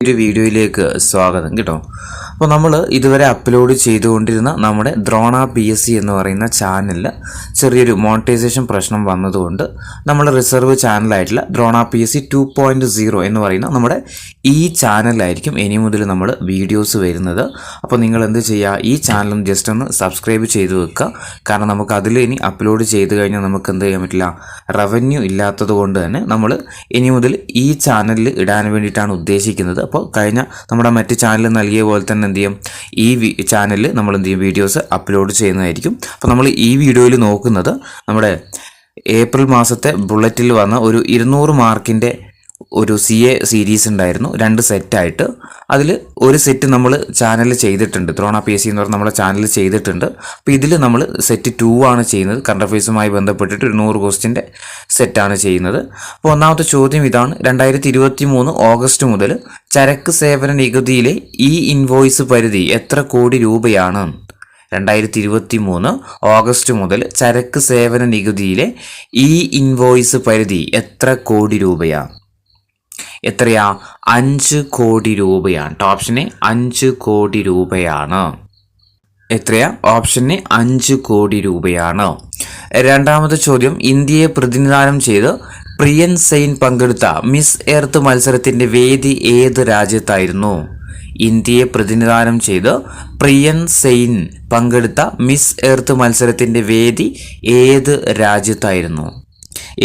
ഒരു വീഡിയോയിലേക്ക് സ്വാഗതം കേട്ടോ. അപ്പോൾ നമ്മൾ ഇതുവരെ അപ്ലോഡ് ചെയ്തുകൊണ്ടിരുന്ന നമ്മുടെ ദ്രോണ PSC എന്ന് പറയുന്ന ചാനലിൽ ചെറിയൊരു മോണിറ്റൈസേഷൻ പ്രശ്നം വന്നതുകൊണ്ട് നമ്മൾ റിസർവ് ചാനലായിട്ടുള്ള ദ്രോണ PSC 2.0 എന്ന് പറയുന്ന നമ്മുടെ ഈ ചാനലായിരിക്കും ഇനി മുതൽ നമ്മൾ വീഡിയോസ് വരുന്നത്. അപ്പോൾ നിങ്ങൾ എന്ത് ചെയ്യുക, ഈ ചാനലും ജസ്റ്റ് ഒന്ന് സബ്സ്ക്രൈബ് ചെയ്ത് വെക്കുക. കാരണം നമുക്ക് അതിൽ ഇനി അപ്ലോഡ് ചെയ്ത് കഴിഞ്ഞാൽ നമുക്ക് എന്ത് ചെയ്യാൻ പറ്റില്ല, റവന്യൂ ഇല്ലാത്തത് കൊണ്ട് തന്നെ നമ്മൾ ഇനി മുതൽ ഈ ചാനലിൽ ഇടാൻ വേണ്ടിയിട്ടാണ് ഉദ്ദേശിക്കുന്നത്. അപ്പോൾ കഴിഞ്ഞ നമ്മുടെ മറ്റ് ചാനൽ നൽകിയ പോലെ തന്നെ എന്ത് ചെയ്യും, ഈ ചാനലിൽ നമ്മൾ എന്ത് ചെയ്യും, വീഡിയോസ് അപ്ലോഡ് ചെയ്യുന്നതായിരിക്കും. അപ്പോൾ നമ്മൾ ഈ വീഡിയോയിൽ നോക്കുന്നത് നമ്മുടെ ഏപ്രിൽ മാസത്തെ ബുള്ളറ്റിൽ വന്ന ഒരു 200 മാർക്കിൻ്റെ ഒരു CA സീരീസ് ഉണ്ടായിരുന്നു, 2 സെറ്റായിട്ട്. അതിൽ ഒരു സെറ്റ് നമ്മൾ ചാനൽ ചെയ്തിട്ടുണ്ട്, ദ്രോണ PSC എന്ന് പറഞ്ഞാൽ നമ്മുടെ ചാനൽ ചെയ്തിട്ടുണ്ട്. അപ്പോൾ ഇതിൽ നമ്മൾ സെറ്റ് 2 ആണ് ചെയ്യുന്നത്. കറണ്ട് അഫയേഴ്സുമായി ബന്ധപ്പെട്ടിട്ട് ഒരു 100 ക്വസ്റ്റ്യൻ്റെ സെറ്റാണ് ചെയ്യുന്നത്. അപ്പോൾ ഒന്നാമത്തെ ചോദ്യം ഇതാണ്: 2023 ഓഗസ്റ്റ് മുതൽ ചരക്ക് സേവന നികുതിയിലെ ഈ ഇൻവോയ്സ് പരിധി എത്ര കോടി രൂപയാണ്? 2023 ഓഗസ്റ്റ് മുതൽ ചരക്ക് സേവന നികുതിയിലെ ഈ ഇൻവോയ്സ് പരിധി എത്ര കോടി രൂപയാണ്? എത്രയാ? 5 കോടി രൂപയാണ്. ഓപ്ഷന് 5 കോടി രൂപയാണ്. എത്രയാ? ഓപ്ഷന് 5 കോടി രൂപയാണ്. രണ്ടാമത്തെ ചോദ്യം: ഇന്ത്യയെ പ്രതിനിധാനം ചെയ്ത് പ്രിയൻ സെയിൻ പങ്കെടുത്ത മിസ് എർത്ത് മത്സരത്തിന്റെ വേദി ഏത് രാജ്യത്തായിരുന്നു? ഇന്ത്യയെ പ്രതിനിധാനം ചെയ്ത് പ്രിയൻ സെയിൻ പങ്കെടുത്ത മിസ് എർത്ത് മത്സരത്തിന്റെ വേദി ഏത് രാജ്യത്തായിരുന്നു?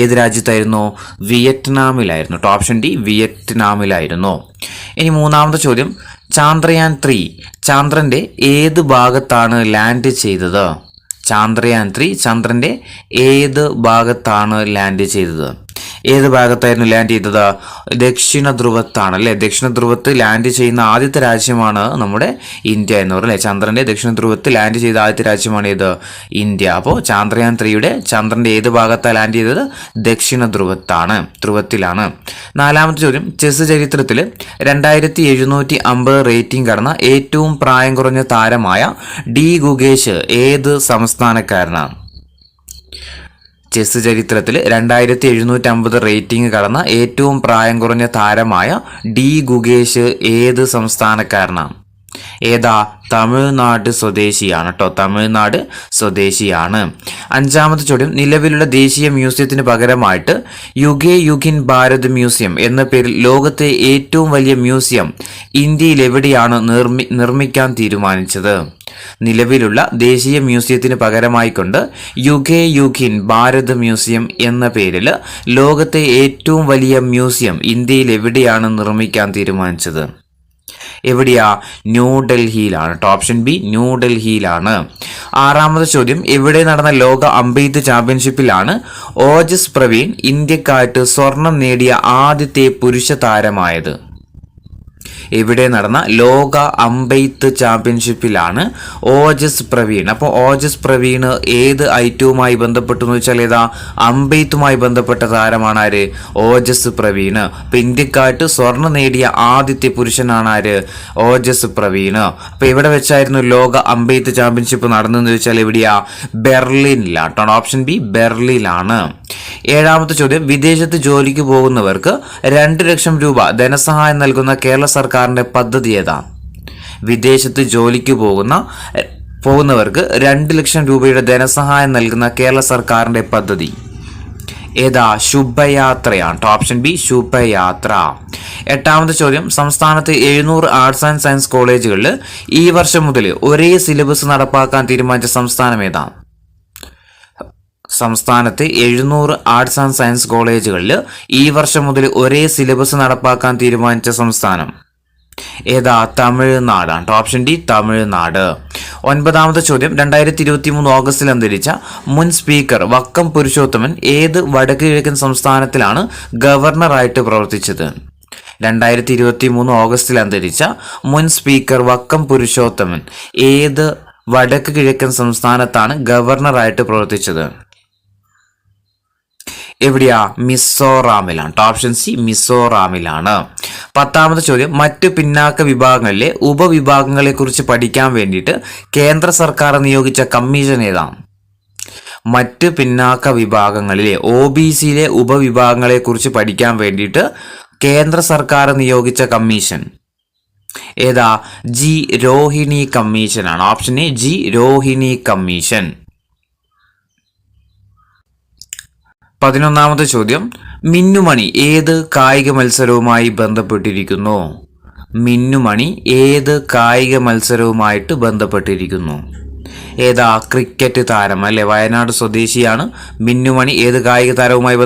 ഏത് രാജ്യത്തായിരുന്നു? വിയറ്റ്നാമിലായിരുന്നു. Option D, വിയറ്റ്നാമിലായിരുന്നു. ഇനി മൂന്നാമത്തെ ചോദ്യം: ചാന്ദ്രയാൻ 3 ചന്ദ്രന്റെ ഏത് ഭാഗത്താണ് ലാൻഡ് ചെയ്തത്? ചാന്ദ്രയാൻ 3 ചന്ദ്രന്റെ ഏത് ഭാഗത്താണ് ലാൻഡ് ചെയ്തത്? ഏത് ഭാഗത്തായിരുന്നു ലാൻഡ് ചെയ്തത്? ദക്ഷിണ ധ്രുവത്താണ് അല്ലേ. ദക്ഷിണ ധ്രുവത്ത് ലാൻഡ് ചെയ്യുന്ന ആദ്യത്തെ രാജ്യമാണ് നമ്മുടെ ഇന്ത്യ എന്ന് പറയുന്നത്. ചന്ദ്രന്റെ ദക്ഷിണ ധ്രുവത്ത് ലാൻഡ് ചെയ്ത ആദ്യത്തെ രാജ്യമാണ് ഇത്, ഇന്ത്യ. അപ്പോൾ ചാന്ദ്രയാൻ 3യുടെ ചന്ദ്രന്റെ ഏത് ഭാഗത്താണ് ലാൻഡ് ചെയ്തത്? ദക്ഷിണ ധ്രുവത്തിലാണ്. നാലാമത്തെ ചോദ്യം: ചെസ് ചരിത്രത്തിൽ 2750 റേറ്റിംഗ് കടന്ന ഏറ്റവും പ്രായം കുറഞ്ഞ താരമായ ഡി ഗുഗേഷ് ഏത് സംസ്ഥാനക്കാരനാണ്? ചെസ് ചരിത്രത്തിൽ 2750 റേറ്റിംഗ് കടന്ന ഏറ്റവും പ്രായം കുറഞ്ഞ താരമായ ഡി ഗുഗേഷ് ഏത് സംസ്ഥാനക്കാരനാണ്? ഏതാ? തമിഴ്നാട് സ്വദേശിയാണ് കേട്ടോ, തമിഴ്നാട് സ്വദേശിയാണ്. അഞ്ചാമത്തെ ചോദ്യം: നിലവിലുള്ള ദേശീയ മ്യൂസിയത്തിന് പകരമായിട്ട് യുഗേ യുഗിൻ ഭാരത് മ്യൂസിയം എന്ന പേരിൽ ലോകത്തെ ഏറ്റവും വലിയ മ്യൂസിയം ഇന്ത്യയിൽ എവിടെയാണ് നിർമ്മിക്കാൻ തീരുമാനിച്ചത്? നിലവിലുള്ള ദേശീയ മ്യൂസിയത്തിന് പകരമായിക്കൊണ്ട് യുഗേ യുഗിൻ ഭാരത് മ്യൂസിയം എന്ന പേരിൽ ലോകത്തെ ഏറ്റവും വലിയ മ്യൂസിയം ഇന്ത്യയിൽ എവിടെയാണ് നിർമ്മിക്കാൻ തീരുമാനിച്ചത്? എവിടെയാ? ന്യൂഡൽഹിയിലാണ്. ഓപ്ഷൻ ബി, ന്യൂഡൽഹിയിലാണ്. ആറാമത്തെ ചോദ്യം: എവിടെ നടന്ന ലോക അമ്പെയ്ത്ത് ചാമ്പ്യൻഷിപ്പിലാണ് ഓജസ് പ്രവീൺ ഇന്ത്യക്കായിട്ട് സ്വർണം നേടിയ ആദ്യത്തെ പുരുഷ താരമായത്? എവിടെ നടന്ന ലോക അമ്പെയ്ത്ത് ചാമ്പ്യൻഷിപ്പിലാണ് ഓജസ് പ്രവീൺ? അപ്പോൾ ഓജസ് പ്രവീൺ ഏത് ഐറ്റവുമായി ബന്ധപ്പെട്ടു എന്ന് വെച്ചാൽ ഏതാ? അമ്പെയ്ത്തുമായി ബന്ധപ്പെട്ട താരമാണ് ആര്? ഓജസ് പ്രവീൺ. അപ്പോൾ ഇന്ത്യക്കായിട്ട് സ്വർണ്ണം നേടിയ ആദ്യത്തെ പുരുഷനാണ് ആര്? ഓജസ് പ്രവീൺ. അപ്പോൾ എവിടെ വെച്ചായിരുന്നു ലോക അമ്പെയ്ത്ത് ചാമ്പ്യൻഷിപ്പ് നടന്നതെന്ന് ചോദിച്ചാൽ എവിടെയാ? ബെർലിനിലാണ്. ഓപ്ഷൻ ബി, ബെർലിനാണ്. ഏഴാമത്തെ ചോദ്യം: വിദേശത്ത് ജോലിക്ക് പോകുന്നവർക്ക് 2 ലക്ഷം രൂപ ധനസഹായം നൽകുന്ന കേരള സർക്കാരിന്റെ പദ്ധതി ഏതാ? വിദേശത്ത് ജോലിക്ക് പോകുന്നവർക്ക് 2 ലക്ഷം രൂപയുടെ ധനസഹായം നൽകുന്ന കേരള സർക്കാരിന്റെ പദ്ധതി ഏതാ? ശുഭയാത്രയാണ്. ഓപ്ഷൻ ബി, ശുഭയാത്ര. എട്ടാമത്തെ ചോദ്യം: സംസ്ഥാനത്ത് 700 ആർട്സ് ആൻഡ് സയൻസ് കോളേജുകളിൽ ഈ വർഷം മുതൽ ഒരേ സിലബസ് നടപ്പാക്കാൻ തീരുമാനിച്ച സംസ്ഥാനം ഏതാ? സംസ്ഥാനത്ത് 700 ആർട്സ് ആൻഡ് സയൻസ് കോളേജുകളിൽ ഈ വർഷം മുതൽ ഒരേ സിലബസ് നടപ്പാക്കാൻ തീരുമാനിച്ച സംസ്ഥാനം ഏതാ? തമിഴ്നാടാണ്. ഓപ്ഷൻ ഡി, തമിഴ്നാട്. ഒൻപതാമത്തെ ചോദ്യം: 2023 ഓഗസ്റ്റിൽ അന്തരിച്ച മുൻ സ്പീക്കർ വക്കം പുരുഷോത്തമൻ ഏത് വടക്ക് കിഴക്കൻ സംസ്ഥാനത്തിലാണ് ഗവർണറായിട്ട് പ്രവർത്തിച്ചത്? 2023 ഓഗസ്റ്റിൽ അന്തരിച്ച മുൻ സ്പീക്കർ വക്കം പുരുഷോത്തമൻ ഏത് വടക്ക് കിഴക്കൻ സംസ്ഥാനത്താണ് ഗവർണറായിട്ട് പ്രവർത്തിച്ചത്? എവിടെയാ? മിസോറാമിലാണ്. ഓപ്ഷൻ സി, മിസോറാമിലാണ്. പത്താമത്തെ ചോദ്യം: മറ്റ് പിന്നാക്ക വിഭാഗങ്ങളിലെ ഉപവിഭാഗങ്ങളെ കുറിച്ച് പഠിക്കാൻ വേണ്ടിയിട്ട് കേന്ദ്ര സർക്കാർ നിയോഗിച്ച കമ്മീഷൻ ഏതാണ്? മറ്റ് പിന്നാക്ക വിഭാഗങ്ങളിലെ OBCയിലെ ഉപവിഭാഗങ്ങളെ കുറിച്ച് പഠിക്കാൻ വേണ്ടിയിട്ട് കേന്ദ്ര സർക്കാർ നിയോഗിച്ച കമ്മീഷൻ ഏതാ? ജി രോഹിണി കമ്മീഷനാണ്. Option A G Rohini commission. 11ാമത്തെ ചോദ്യം, മിന്നുമണി ഏത് കായിക മത്സരവുമായി ബന്ധപ്പെട്ടിരിക്കുന്നു? മിന്നുമണി ഏത് കായിക മത്സരവുമായിട്ട് ബന്ധപ്പെട്ടിരിക്കുന്നു? ഏതാ? ക്രിക്കറ്റ് താരം അല്ലെ, വയനാട് സ്വദേശിയാണ്. മിന്നുമണി ഏത് കായിക താരവുമായി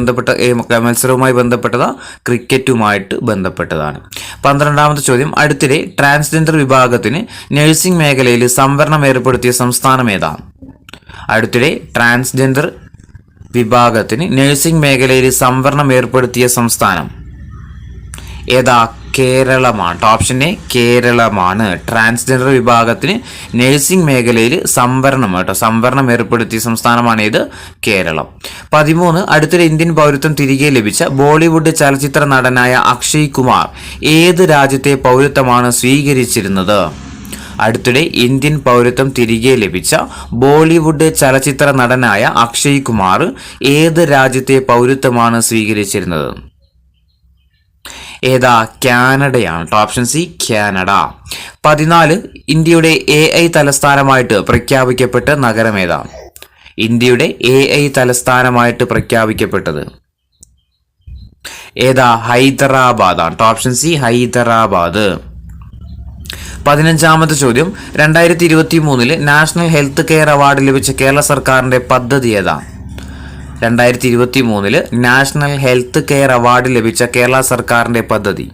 മത്സരവുമായി ബന്ധപ്പെട്ടതാ? ക്രിക്കറ്റുമായിട്ട് ബന്ധപ്പെട്ടതാണ്. 12ാമത്തെ ചോദ്യം, അടുത്തിടെ ട്രാൻസ്ജെൻഡർ വിഭാഗത്തിന് നഴ്സിംഗ് മേഖലയിൽ സംവരണം ഏർപ്പെടുത്തിയ സംസ്ഥാനം ഏതാ? അടുത്തിടെ ട്രാൻസ്ജെൻഡർ വിഭാഗത്തിന് നഴ്സിംഗ് മേഖലയിൽ സംവരണം ഏർപ്പെടുത്തിയ സംസ്ഥാനം ഏതാ? കേരളമാണ്. ഓപ്ഷൻ എ കേരളമാണ്. ട്രാൻസ്ജെൻഡർ വിഭാഗത്തിന് നഴ്സിംഗ് മേഖലയിൽ സംവരണം ഏർപ്പെടുത്തിയ സംസ്ഥാനമാണ് ഇത്? കേരളം. 13, അടുത്തിടെ ഇന്ത്യൻ പൗരത്വം തിരികെ ലഭിച്ച ബോളിവുഡ് ചലച്ചിത്ര നടനായ അക്ഷയ് കുമാർ ഏത് രാജ്യത്തെ പൗരത്വമാണ് സ്വീകരിച്ചിരുന്നത്? അടുത്തിടെ ഇന്ത്യൻ പൗരത്വം തിരികെ ലഭിച്ച ബോളിവുഡ് ചലച്ചിത്ര നടനായ അക്ഷയ് കുമാർ ഏത് രാജ്യത്തെ പൗരത്വമാണ് സ്വീകരിച്ചിരുന്നത്? ഏതാ? കാനഡയാണ്. Option C Canada. 14, ഇന്ത്യയുടെ AI തലസ്ഥാനമായിട്ട് പ്രഖ്യാപിക്കപ്പെട്ട നഗരം ഏതാ? ഇന്ത്യയുടെ AI തലസ്ഥാനമായിട്ട് പ്രഖ്യാപിക്കപ്പെട്ടത് ഏതാ? ഹൈദരാബാദാണ്. Option C Hyderabad. 15ാമത്തെ ചോദ്യം, 2023 നാഷണൽ ഹെൽത്ത് കെയർ അവാർഡ് ലഭിച്ച കേരള സർക്കാരിന്റെ പദ്ധതി ഏതാ? 2023 നാഷണൽ ഹെൽത്ത് കെയർ അവാർഡ് ലഭിച്ച കേരള സർക്കാരിന്റെ പദ്ധതി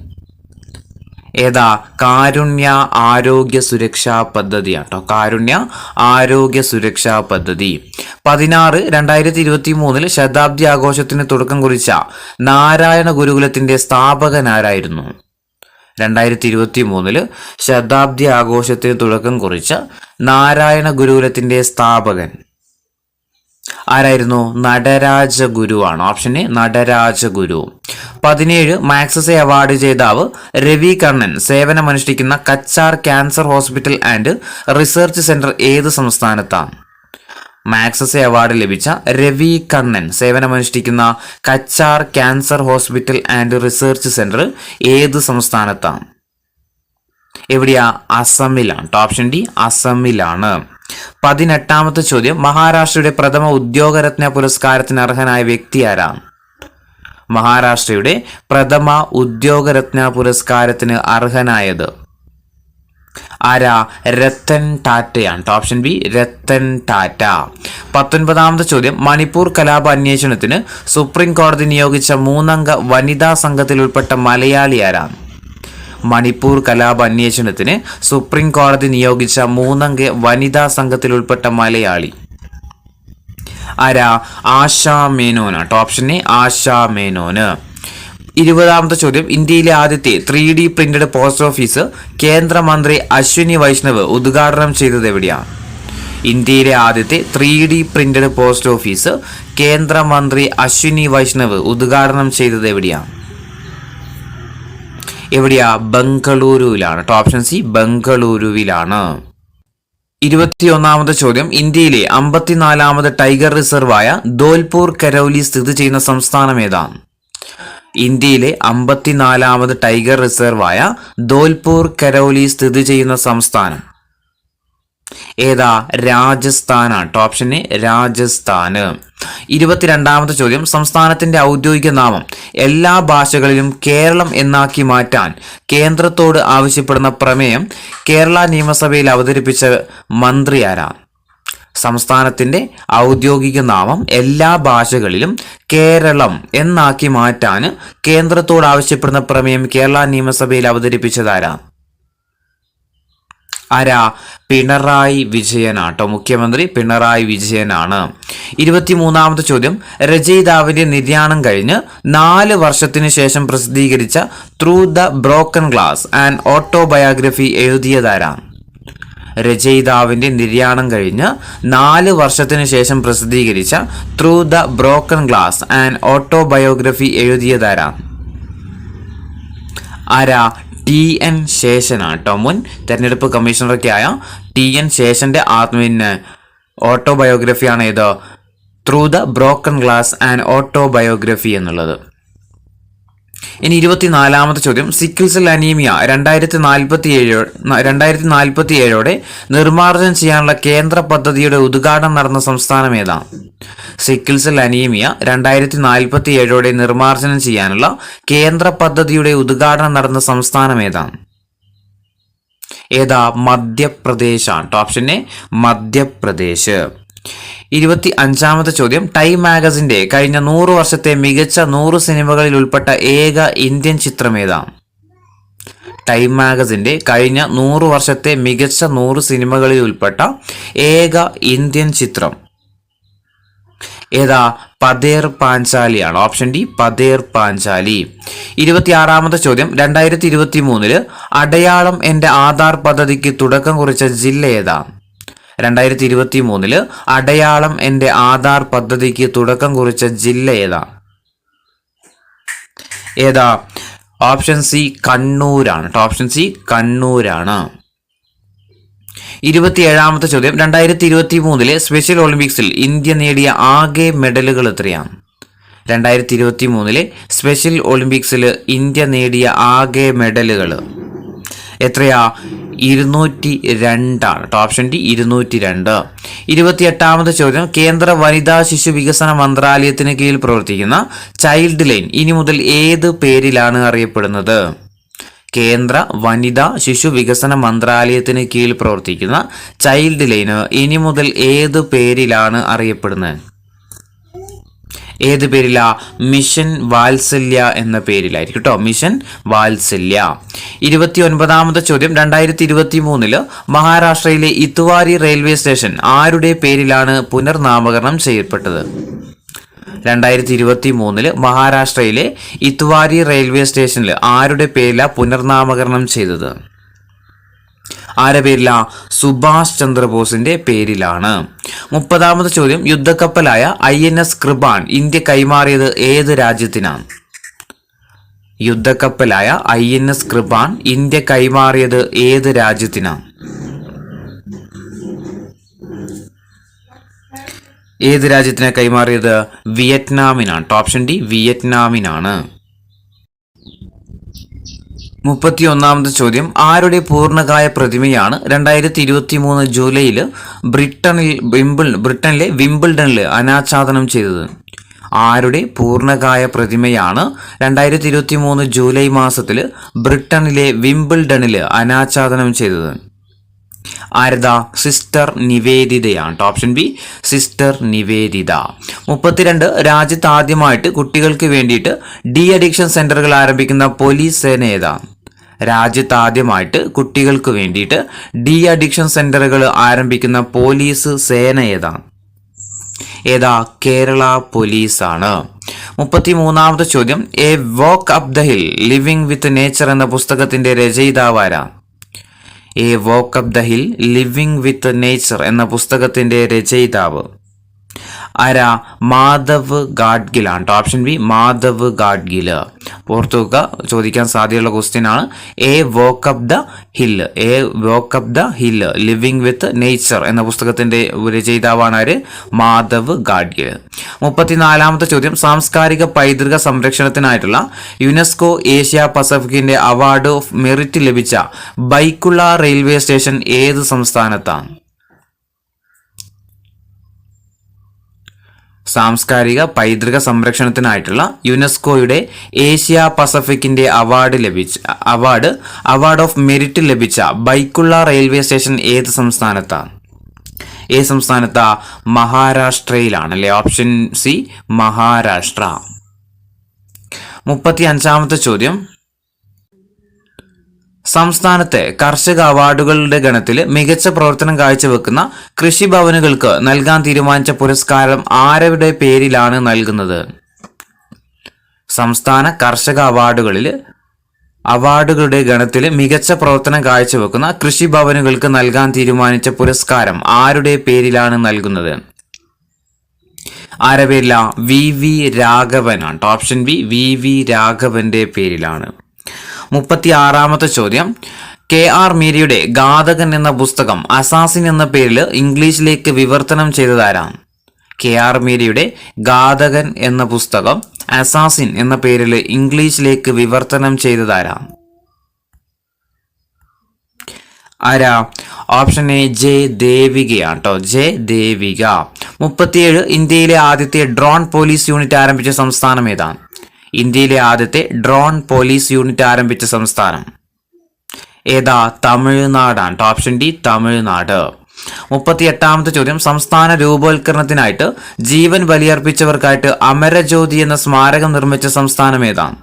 ഏതാ? കാരുണ്യ ആരോഗ്യ സുരക്ഷാ പദ്ധതിയാണ്. കാരുണ്യ ആരോഗ്യ സുരക്ഷാ പദ്ധതി. 16, 2023 ശതാബ്ദി ആഘോഷത്തിന് തുടക്കം കുറിച്ച നാരായണ ഗുരുകുലത്തിന്റെ സ്ഥാപകനാരായിരുന്നു? 2023 ശതാബ്ദി ആഘോഷത്തിന് തുടക്കം കുറിച്ച നാരായണ ഗുരുകുലത്തിന്റെ സ്ഥാപകൻ ആരായിരുന്നു? നടരാജഗുരുവാണ്. Option A Nataraja Guru. 17, Magsaysay award ജേതാവ് രവി കണ്ണൻ സേവനമനുഷ്ഠിക്കുന്ന Cachar cancer hospital and research centre ഏത് സംസ്ഥാനത്താണ്? മാക്സസെ അവാർഡ് ലഭിച്ച രവി കണ്ണൻ സേവനമനുഷ്ഠിക്കുന്ന Cachar cancer hospital and research centre ഏത് സംസ്ഥാനത്താണ്? എവിടെയാ? അസമിലാണ്. Option D അസമിലാണ്. 18ാമത്തെ ചോദ്യം, മഹാരാഷ്ട്രയുടെ പ്രഥമ ഉദ്യോഗരത്ന പുരസ്കാരത്തിന് അർഹനായ വ്യക്തി ആരാണ്? മഹാരാഷ്ട്രയുടെ പ്രഥമ ഉദ്യോഗരത്ന പുരസ്കാരത്തിന് അർഹനായത് ആരാ? രത്തൻ ടാറ്റയാണ്. Option B Ratan Tata. 19ാമത്തെ ചോദ്യം, മണിപ്പൂർ കലാപ അന്വേഷണത്തിന് സുപ്രീം കോടതി നിയോഗിച്ച 3-അംഗ വനിതാ സംഘത്തിൽ ഉൾപ്പെട്ട മലയാളി ആരാണ്? മണിപ്പൂർ കലാപ അന്വേഷണത്തിന് സുപ്രീം കോടതി നിയോഗിച്ച 3-അംഗ വനിതാ സംഘത്തിൽ ഉൾപ്പെട്ട മലയാളി ആരാ? ആശാ മേനോനാണ്. ഓപ്ഷൻ എ ആശാ മേനോന്. 20ാമത്തെ ചോദ്യം, ഇന്ത്യയിലെ ആദ്യത്തെ 3D പ്രിന്റഡ് പോസ്റ്റ് ഓഫീസ് കേന്ദ്രമന്ത്രി അശ്വിനി വൈഷ്ണവ് ഉദ്ഘാടനം ചെയ്തത് എവിടെയാണ്? ഇന്ത്യയിലെ ആദ്യത്തെ 3D പ്രിന്റഡ് പോസ്റ്റ് ഓഫീസ് കേന്ദ്രമന്ത്രി അശ്വിനി വൈഷ്ണവ് ഉദ്ഘാടനം ചെയ്തത് എവിടെയാണ്? ബംഗളൂരുവിലാണ്. Option C ബംഗളൂരുവിലാണ്. 21ാമത്തെ ചോദ്യം, ഇന്ത്യയിലെ 54ാമത് ടൈഗർ റിസർവായ ധോൽപൂർ കരൗലി സ്ഥിതി ചെയ്യുന്ന സംസ്ഥാനം ഏതാണ്? ഇന്ത്യയിലെ 54ാമത് ടൈഗർ റിസർവായ ധോൽപൂർ കരൗലി സ്ഥിതി ചെയ്യുന്ന സംസ്ഥാനം ഏതാ? രാജസ്ഥാനാണ്. ഓപ്ഷൻ എ രാജസ്ഥാന്. 22ാമത്തെ ചോദ്യം, സംസ്ഥാനത്തിന്റെ ഔദ്യോഗിക നാമം എല്ലാ ഭാഷകളിലും കേരളം എന്നാക്കി മാറ്റാൻ കേന്ദ്രത്തോട് ആവശ്യപ്പെടുന്ന പ്രമേയം കേരള നിയമസഭയിൽ അവതരിപ്പിച്ച മന്ത്രി ആരാണ്? സംസ്ഥാനത്തിന്റെ ഔദ്യോഗിക നാമം എല്ലാ ഭാഷകളിലും കേരളം എന്നാക്കി മാറ്റാൻ കേന്ദ്രത്തോട് ആവശ്യപ്പെടുന്ന പ്രമേയം കേരള നിയമസഭയിൽ അവതരിപ്പിച്ചതാരാണ്? പിണറായി വിജയനാട്ടോ. മുഖ്യമന്ത്രി പിണറായി വിജയനാണ്. 23ാമത്തെ ചോദ്യം, രചയിതാവിന്റെ നിര്യാണം കഴിഞ്ഞ് 4 വർഷത്തിന് ശേഷം പ്രസിദ്ധീകരിച്ച through the broken glass and autobiography എഴുതിയതാരാണ്? രചയിതാവിന്റെ നിര്യാണം കഴിഞ്ഞ് 4 വർഷത്തിന് ശേഷം പ്രസിദ്ധീകരിച്ച through the broken glass and autobiography എഴുതിയതാരാണ്? TN ശേഷനാട്ടോ. മുൻ തെരഞ്ഞെടുപ്പ് കമ്മീഷണറൊക്കെ ആയ TN ശേഷന്റെ ഓട്ടോബയോഗ്രഫിയാണ് ഇത് through the broken glass and autobiography എന്നുള്ളത്. ഇനി 24ാമത്തെ ചോദ്യം, സിക്കിൾ സെൽ അനീമിയ 2047 നിർമ്മാർജ്ജനം ചെയ്യാനുള്ള കേന്ദ്ര പദ്ധതിയുടെ ഉദ്ഘാടനം നടന്ന സംസ്ഥാനം ഏതാണ്? സിക്കിൾ സെൽ അനീമിയ 2047 നിർമ്മാർജ്ജനം ചെയ്യാനുള്ള കേന്ദ്ര പദ്ധതിയുടെ ഉദ്ഘാടനം നടന്ന സംസ്ഥാനം ഏതാണ്? മധ്യപ്രദേശാണ്. Option A Madhya Pradesh. 25ാമത്തെ ചോദ്യം, ടൈം മാഗസിന്റെ കഴിഞ്ഞ 100 വർഷത്തെ മികച്ച 100 സിനിമകളിൽ ഉൾപ്പെട്ട ഏക ഇന്ത്യൻ ചിത്രം ഏതാണ്? ടൈം മാഗസിന്റെ കഴിഞ്ഞ 100 വർഷത്തെ മികച്ച 100 സിനിമകളിൽ ഉൾപ്പെട്ട ഏക ഇന്ത്യൻ ചിത്രം പതേർ പാഞ്ചാലിയാണ്. Option D Pather Panchali. 26ാമത്തെ ചോദ്യം, 2023 അടയാളം എന്റെ ആധാർ പദ്ധതിക്ക് തുടക്കം കുറിച്ച ജില്ല ഏതാ? 2023 അടയാളം എന്റെ ആധാർ പദ്ധതിക്ക് തുടക്കം കുറിച്ച ജില്ല ഏതാ? ഓപ്ഷൻ സി കണ്ണൂരാണ്. ഓപ്ഷൻ സി കണ്ണൂരാണ്. 27ാമത്തെ ചോദ്യം, 2023 സ്പെഷ്യൽ ഒളിമ്പിക്സിൽ ഇന്ത്യ നേടിയ ആകെ മെഡലുകൾ എത്രയാണ്? 2023 സ്പെഷ്യൽ ഒളിമ്പിക്സിൽ ഇന്ത്യ നേടിയ ആകെ മെഡലുകൾ എത്രയാ? 202 ആണ്. Option D 202. 28ാമത്തെ ചോദ്യം, കേന്ദ്ര വനിതാ ശിശു വികസന മന്ത്രാലയത്തിന് കീഴിൽ പ്രവർത്തിക്കുന്ന ചൈൽഡ് ലൈൻ ഇനി മുതൽ ഏത് പേരിലാണ് അറിയപ്പെടുന്നത്? കേന്ദ്ര വനിതാ ശിശു വികസന മന്ത്രാലയത്തിന് കീഴിൽ പ്രവർത്തിക്കുന്ന ചൈൽഡ് ലൈൻ ഇനി മുതൽ ഏത് പേരിലാണ് അറിയപ്പെടുന്നത്? ഏത് പേരിലാ? മിഷൻ വാത്സല്യ എന്ന പേരിലായിരിക്കും കേട്ടോ. മിഷൻ വാത്സല്യ. 29ാമത്തെ ചോദ്യം, 2023 മഹാരാഷ്ട്രയിലെ ഇത്തുവാരി റെയിൽവേ സ്റ്റേഷൻ ആരുടെ പേരിലാണ് പുനർനാമകരണം ചെയ്യപ്പെട്ടത്? 2023 മഹാരാഷ്ട്രയിലെ ഇത്തുവാരി റെയിൽവേ സ്റ്റേഷനിൽ ആരുടെ പേരിലാണ് പുനർനാമകരണം ചെയ്തത്? ആരുടെ പേരിലാ? സുഭാഷ് ചന്ദ്രബോസിന്റെ പേരിലാണ്. 30ാമത്തെ ചോദ്യം, യുദ്ധക്കപ്പലായ INS കൃപാൺ ഇന്ത്യ കൈമാറിയത് ഏത് രാജ്യത്തിനാണ്? യുദ്ധക്കപ്പലായ INS കൃപാൺ ഇന്ത്യ കൈമാറിയത് ഏത് രാജ്യത്തിനാണ്? ഏത് രാജ്യത്തിനാണ് കൈമാറിയത്? വിയറ്റ്നാമിനാണ്. Option D വിയറ്റ്നാമിനാണ്. 31ാമത്തെ ചോദ്യം, ആരുടെ പൂർണ്ണകായ പ്രതിമയാണ് 2023 ജൂലൈയിൽ ബ്രിട്ടനിലെ വിംബിൾഡണിൽ അനാച്ഛാദനം ചെയ്തത്? ആരുടെ പൂർണ്ണകായ പ്രതിമയാണ് 2023 ജൂലൈ മാസത്തിൽ ബ്രിട്ടനിലെ വിംബിൾഡണിൽ അനാച്ഛാദനം ചെയ്തത്? ആരതാ? സിസ്റ്റർ നിവേദിതയാണ്. Option B sister Nivedita. 32 രാജ്യത്ത് ആദ്യമായിട്ട് കുട്ടികൾക്ക് വേണ്ടിയിട്ട് ഡി അഡിക്ഷൻ സെന്ററുകൾ ആരംഭിക്കുന്ന പോലീസ് സേന ഏതാ? രാജ്യത്ത് ആദ്യമായിട്ട് കുട്ടികൾക്ക് വേണ്ടിയിട്ട് ഡി അഡിക്ഷൻ സെന്ററുകൾ ആരംഭിക്കുന്ന പോലീസ് സേന ഏതാ? കേരള പോലീസ് ആണ്. 33ാമത്തെ ചോദ്യം, a walk up the hill living with nature എന്ന പുസ്തകത്തിന്റെ രചയിതാവാരാ? A walk up the hill living with nature എന്ന പുസ്തകത്തിന്റെ രചയിതാവ് ആരാ? മാധവ് ഗാഡ്ഗിലാണ്. Option B Madhav Gadgil. ഓർത്തുവെക്കുക, ചോദിക്കാൻ സാധ്യതയുള്ള ക്വസ്റ്റ്യൻ ആണ്. A walk up the hill living with nature എന്ന പുസ്തകത്തിന്റെ രചയിതാവാണ് ആര്? മാധവ് ഗാഡ്ഗിൽ. 34ാമത്തെ ചോദ്യം, സാംസ്കാരിക പൈതൃക സംരക്ഷണത്തിനായിട്ടുള്ള യുനെസ്കോ ഏഷ്യ പസഫിക്കിന്റെ അവാർഡ് ഓഫ് മെറിറ്റ് ലഭിച്ച ബൈക്കുള്ള റെയിൽവേ സ്റ്റേഷൻ ഏത് സംസ്ഥാനത്താണ്? സാംസ്കാരിക പൈതൃക സംരക്ഷണത്തിനായിട്ടുള്ള യുനെസ്കോയുടെ ഏഷ്യ പസഫിക്കിന്റെ അവാർഡ് ഓഫ് മെറിറ്റ് ലഭിച്ച ബൈക്കുള്ള റെയിൽവേ സ്റ്റേഷൻ ഏത് സംസ്ഥാനത്താണ്? ഏത് സംസ്ഥാനത്താ? മഹാരാഷ്ട്രയിലാണ് അല്ലെ. Option C Maharashtra. 35ാമത്തെ ചോദ്യം, സംസ്ഥാനത്തെ കർഷക അവാർഡുകളുടെ ഗണത്തിൽ മികച്ച പ്രവർത്തനം കാഴ്ചവെക്കുന്ന കൃഷിഭവനുകൾക്ക് നൽകാൻ തീരുമാനിച്ച പുരസ്കാരം ആരുടെ പേരിലാണ് നൽകുന്നത്? സംസ്ഥാന കർഷക അവാർഡുകളുടെ ഗണത്തിൽ മികച്ച പ്രവർത്തനം കാഴ്ചവെക്കുന്ന കൃഷിഭവനുകൾക്ക് നൽകാൻ തീരുമാനിച്ച പുരസ്കാരം ആരുടെ പേരിലാണ് നൽകുന്നത്? ആരുടെ പേരിലാ? VV രാഘവനാണ്. ഓപ്ഷൻ ബി VV രാഘവന്റെ പേരിലാണ്. 36ാമത്തെ ചോദ്യം, KR മീരയുടെ ഘാതകൻ എന്ന പുസ്തകം അസാസിൻ എന്ന പേരിൽ ഇംഗ്ലീഷിലേക്ക് വിവർത്തനം ചെയ്തതാരാണ്? KR മീരയുടെ ഘാതകൻ എന്ന പുസ്തകം അസാസിൻ എന്ന പേരിൽ ഇംഗ്ലീഷിലേക്ക് വിവർത്തനം ചെയ്തതാരാ? ആരാ? ഓപ്ഷൻ എ ജെ ദേവികയാണ് കേട്ടോ. ജെ ദേവിക. 37 ഇന്ത്യയിലെ ആദ്യത്തെ ഡ്രോൺ പോലീസ് യൂണിറ്റ് ആരംഭിച്ച സംസ്ഥാനം ഏതാണ്? ഇന്ത്യയിലെ ആദ്യത്തെ ഡ്രോൺ പോലീസ് യൂണിറ്റ് ആരംഭിച്ച സംസ്ഥാനം ഏതാ? തമിഴ്നാടാണ് കേട്ടോ. Option D Tamil Nadu. 38ാമത്തെ ചോദ്യം, സംസ്ഥാന രൂപവത്കരണത്തിനായിട്ട് ജീവൻ ബലിയർപ്പിച്ചവർക്കായിട്ട് അമരജ്യോതി എന്ന സ്മാരകം നിർമ്മിച്ച സംസ്ഥാനം ഏതാണ്?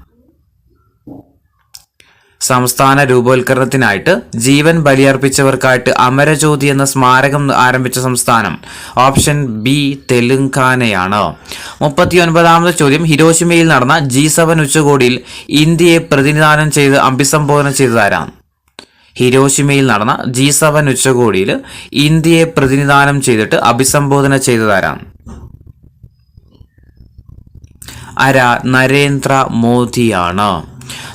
സംസ്ഥാന രൂപവത്കരണത്തിനായിട്ട് ജീവൻ ബലിയർപ്പിച്ചവർക്കായിട്ട് അമരജ്യോതി എന്ന സ്മാരകം ആരംഭിച്ച സംസ്ഥാനം ഓപ്ഷൻ ബി തെലുങ്കാനയാണ്. 39ാമത്തെ ചോദ്യം, ഹിരോഷിമയിൽ നടന്ന G7 ഉച്ചകോടിയിൽ ഇന്ത്യയെ പ്രതിനിധാനം ചെയ്ത് അഭിസംബോധന ചെയ്തതാരാണ്? ഹിരോഷിമയിൽ നടന്ന G7 ഉച്ചകോടിയിൽ ഇന്ത്യയെ പ്രതിനിധാനം ചെയ്തിട്ട് അഭിസംബോധന ചെയ്തതാരാണ്? ആരാ? നരേന്ദ്ര മോദിയാണ്.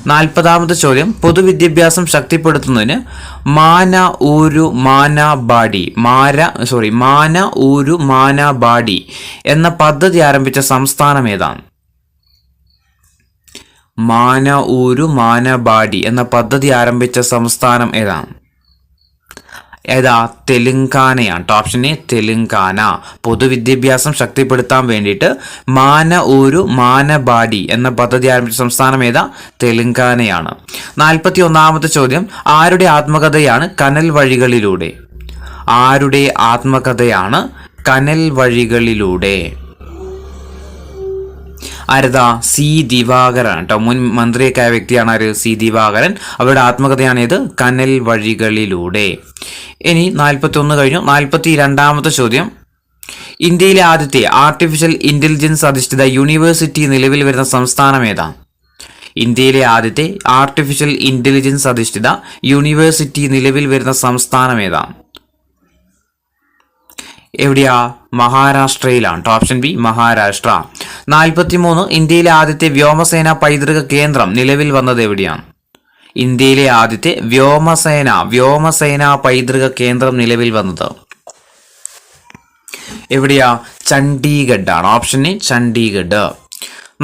40ാമത്തെ ചോദ്യം, പൊതുവിദ്യാഭ്യാസം ശക്തിപ്പെടുത്തുന്നതിന് മാന ഊരു മാന ബാടി എന്ന പദ്ധതി ആരംഭിച്ച സംസ്ഥാനം ഏതാണ്? മാന ഊരു മാന ബാടി എന്ന പദ്ധതി ആരംഭിച്ച സംസ്ഥാനം ഏതാണ്? ഏതാ? തെലുങ്കാനയാണ്. Option A Telangana. പൊതുവിദ്യാഭ്യാസം ശക്തിപ്പെടുത്താൻ വേണ്ടിയിട്ട് മാന ഊരു മാനബാടി എന്ന പദ്ധതി ആരംഭിച്ച സംസ്ഥാനം ഏതാ? തെലുങ്കാനയാണ്. 41ാമത്തെ ചോദ്യം, ആരുടെ ആത്മകഥയാണ് കനൽ വഴികളിലൂടെ? ആരുടെ ആത്മകഥയാണ് കനൽ വഴികളിലൂടെ? ആരതാ? സി ദിവാകരൻ കേട്ടോ. മുൻ മന്ത്രിയൊക്കെ ആയ വ്യക്തിയാണ് ആര്? സി ദിവാകരൻ. അവരുടെ ആത്മകഥയാണ് ഇത് കനൽ വഴികളിലൂടെ. ഇനി 41 കഴിഞ്ഞു. 42ാമത്തെ ചോദ്യം, ഇന്ത്യയിലെ ആദ്യത്തെ ആർട്ടിഫിഷ്യൽ ഇന്റലിജൻസ് അധിഷ്ഠിത യൂണിവേഴ്സിറ്റി നിലവിൽ വരുന്ന സംസ്ഥാനം ഏതാ? ഇന്ത്യയിലെ ആദ്യത്തെ ആർട്ടിഫിഷ്യൽ ഇന്റലിജൻസ് അധിഷ്ഠിത യൂണിവേഴ്സിറ്റി നിലവിൽ വരുന്ന സംസ്ഥാനം ഏതാ? എവിടെയാ? മഹാരാഷ്ട്രയിലാണ്. Option B Maharashtra. 43 ഇന്ത്യയിലെ ആദ്യത്തെ വ്യോമസേന പൈതൃക കേന്ദ്രം നിലവിൽ വന്നത് എവിടെയാണ്? ഇന്ത്യയിലെ ആദ്യത്തെ വ്യോമസേന പൈതൃക കേന്ദ്രം നിലവിൽ വന്നത് എവിടെയാ? ചണ്ഡീഗഡ് ആണ്. Option A Chandigarh.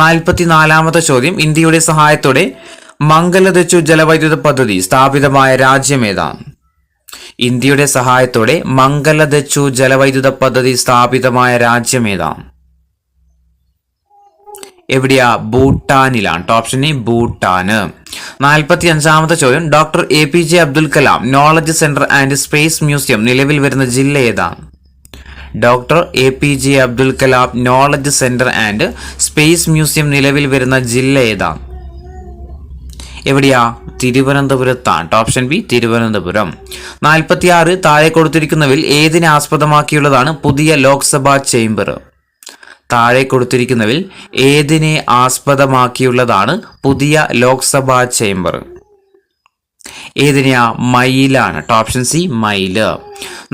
44ാമത്തെ ചോദ്യം, ഇന്ത്യയുടെ സഹായത്തോടെ മംഗലദച്ചു ജലവൈദ്യുത പദ്ധതി സ്ഥാപിതമായ രാജ്യം ഏതാണ്? ഇന്ത്യയുടെ സഹായത്തോടെ മംഗലദച്ചു ജലവൈദ്യുത പദ്ധതി സ്ഥാപിതമായ രാജ്യം ഏതാണ്? എവിടെയാ? ഭൂട്ടാനിലാണ്. ഓപ്ഷൻ എ ഭൂട്ടാന്. 45ാമത്തെ ചോദ്യം, doctor APJ Abdul Kalam knowledge centre and space museum നിലവിൽ വരുന്ന ജില്ല ഏതാണ്? Doctor APJ Abdul Kalam knowledge centre and space museum നിലവിൽ വരുന്ന ജില്ല ഏതാണ്? എവിടെയാ? തിരുവനന്തപുരത്താണ്. Option B Thiruvananthapuram. 46 താഴെ കൊടുത്തിരിക്കുന്നവയിൽ ഏതിനെ ആസ്പദമാക്കിയുള്ളതാണ് പുതിയ ലോക്സഭാ ചേംബർ? താഴെ കൊടുത്തിരിക്കുന്നതിൽ ഏതിനെ ആസ്പദമാക്കിയുള്ളതാണ് പുതിയ ലോക്സഭാ ചേംബർ? ഏതിനെയാ? മയിലാണ്. ഓപ്ഷൻ സി മയില്.